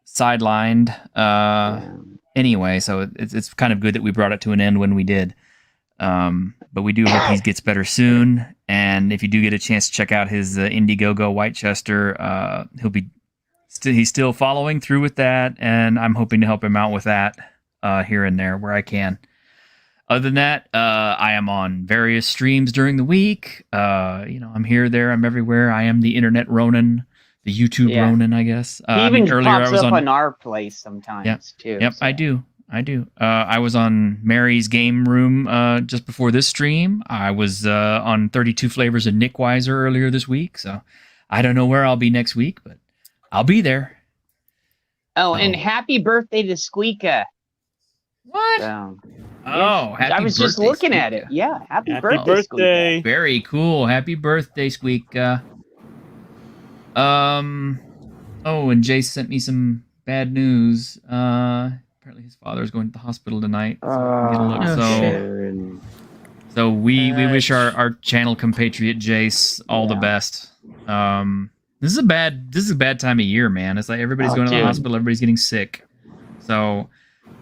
sidelined. Anyway, so it's kind of good that we brought it to an end when we did. But we do hope he gets better soon. And if you do get a chance to check out his Indiegogo Whitechester, he's still following through with that, and I'm hoping to help him out with that here and there where I can. Other than that, I am on various streams during the week. I'm here, there, I'm everywhere. I am the internet Ronin, the YouTube Ronin, I guess. He even pops up on our place sometimes too. Yep, so. I do. I was on Mary's Game Room just before this stream. I was on 32 Flavors of Nick Weiser earlier this week. So I don't know where I'll be next week, but I'll be there. Oh, and happy birthday to Squeaka. What? Happy I was just looking at it. Yeah, happy birthday. Squeaka. Very cool. Happy birthday, Squeaka. And Jace sent me some bad news. Apparently his father is going to the hospital tonight. So we wish our channel compatriot Jace all the best. This is a bad time of year, man. It's like everybody's going to the hospital, everybody's getting sick. So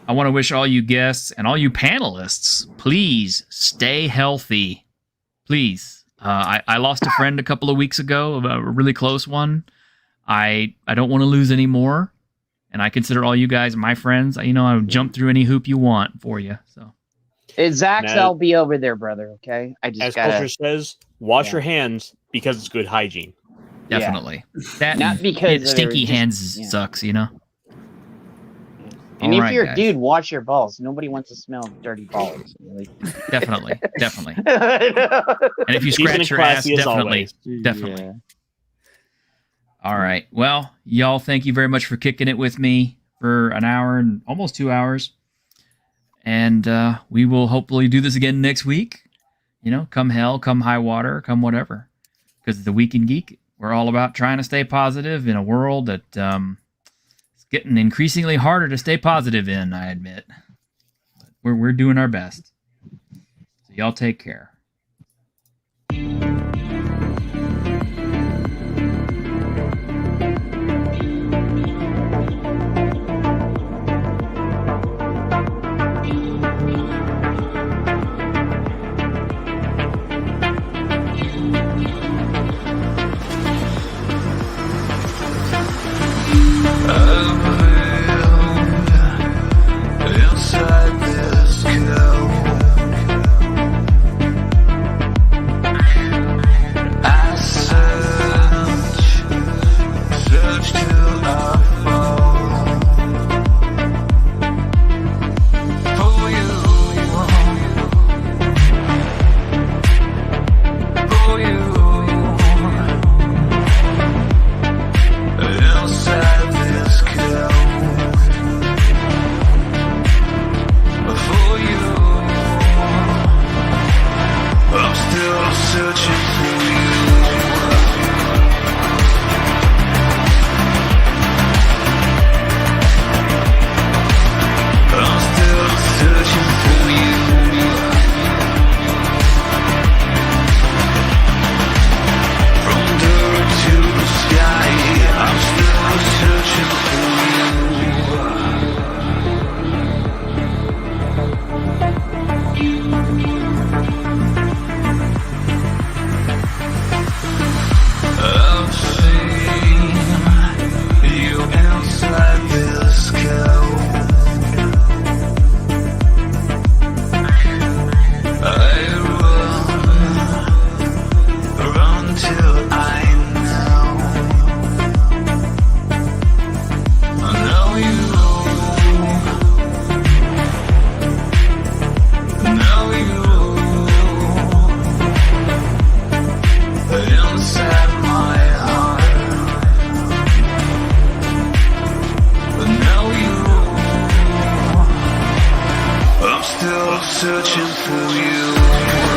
I want to wish all you guests and all you panelists, please stay healthy. Please. I lost a friend a couple of weeks ago, a really close one. I don't want to lose any more. And I consider all you guys my friends. I would jump through any hoop you want for you. So, Zach's, I'll be over there, brother. Okay, as culture says, wash your hands because it's good hygiene. Definitely. That not because stinky hands sucks, And if you're a dude, wash your balls. Nobody wants to smell dirty balls. Really. Definitely. And if you scratch your ass, definitely. Yeah. All right. Well, y'all, thank you very much for kicking it with me for an hour and almost 2 hours. And we will hopefully do this again next week. Come hell, come high water, come whatever. Because the Week in Geek, we're all about trying to stay positive in a world that is getting increasingly harder to stay positive in, I admit. But we're doing our best. So y'all take care. Inside this searching for you.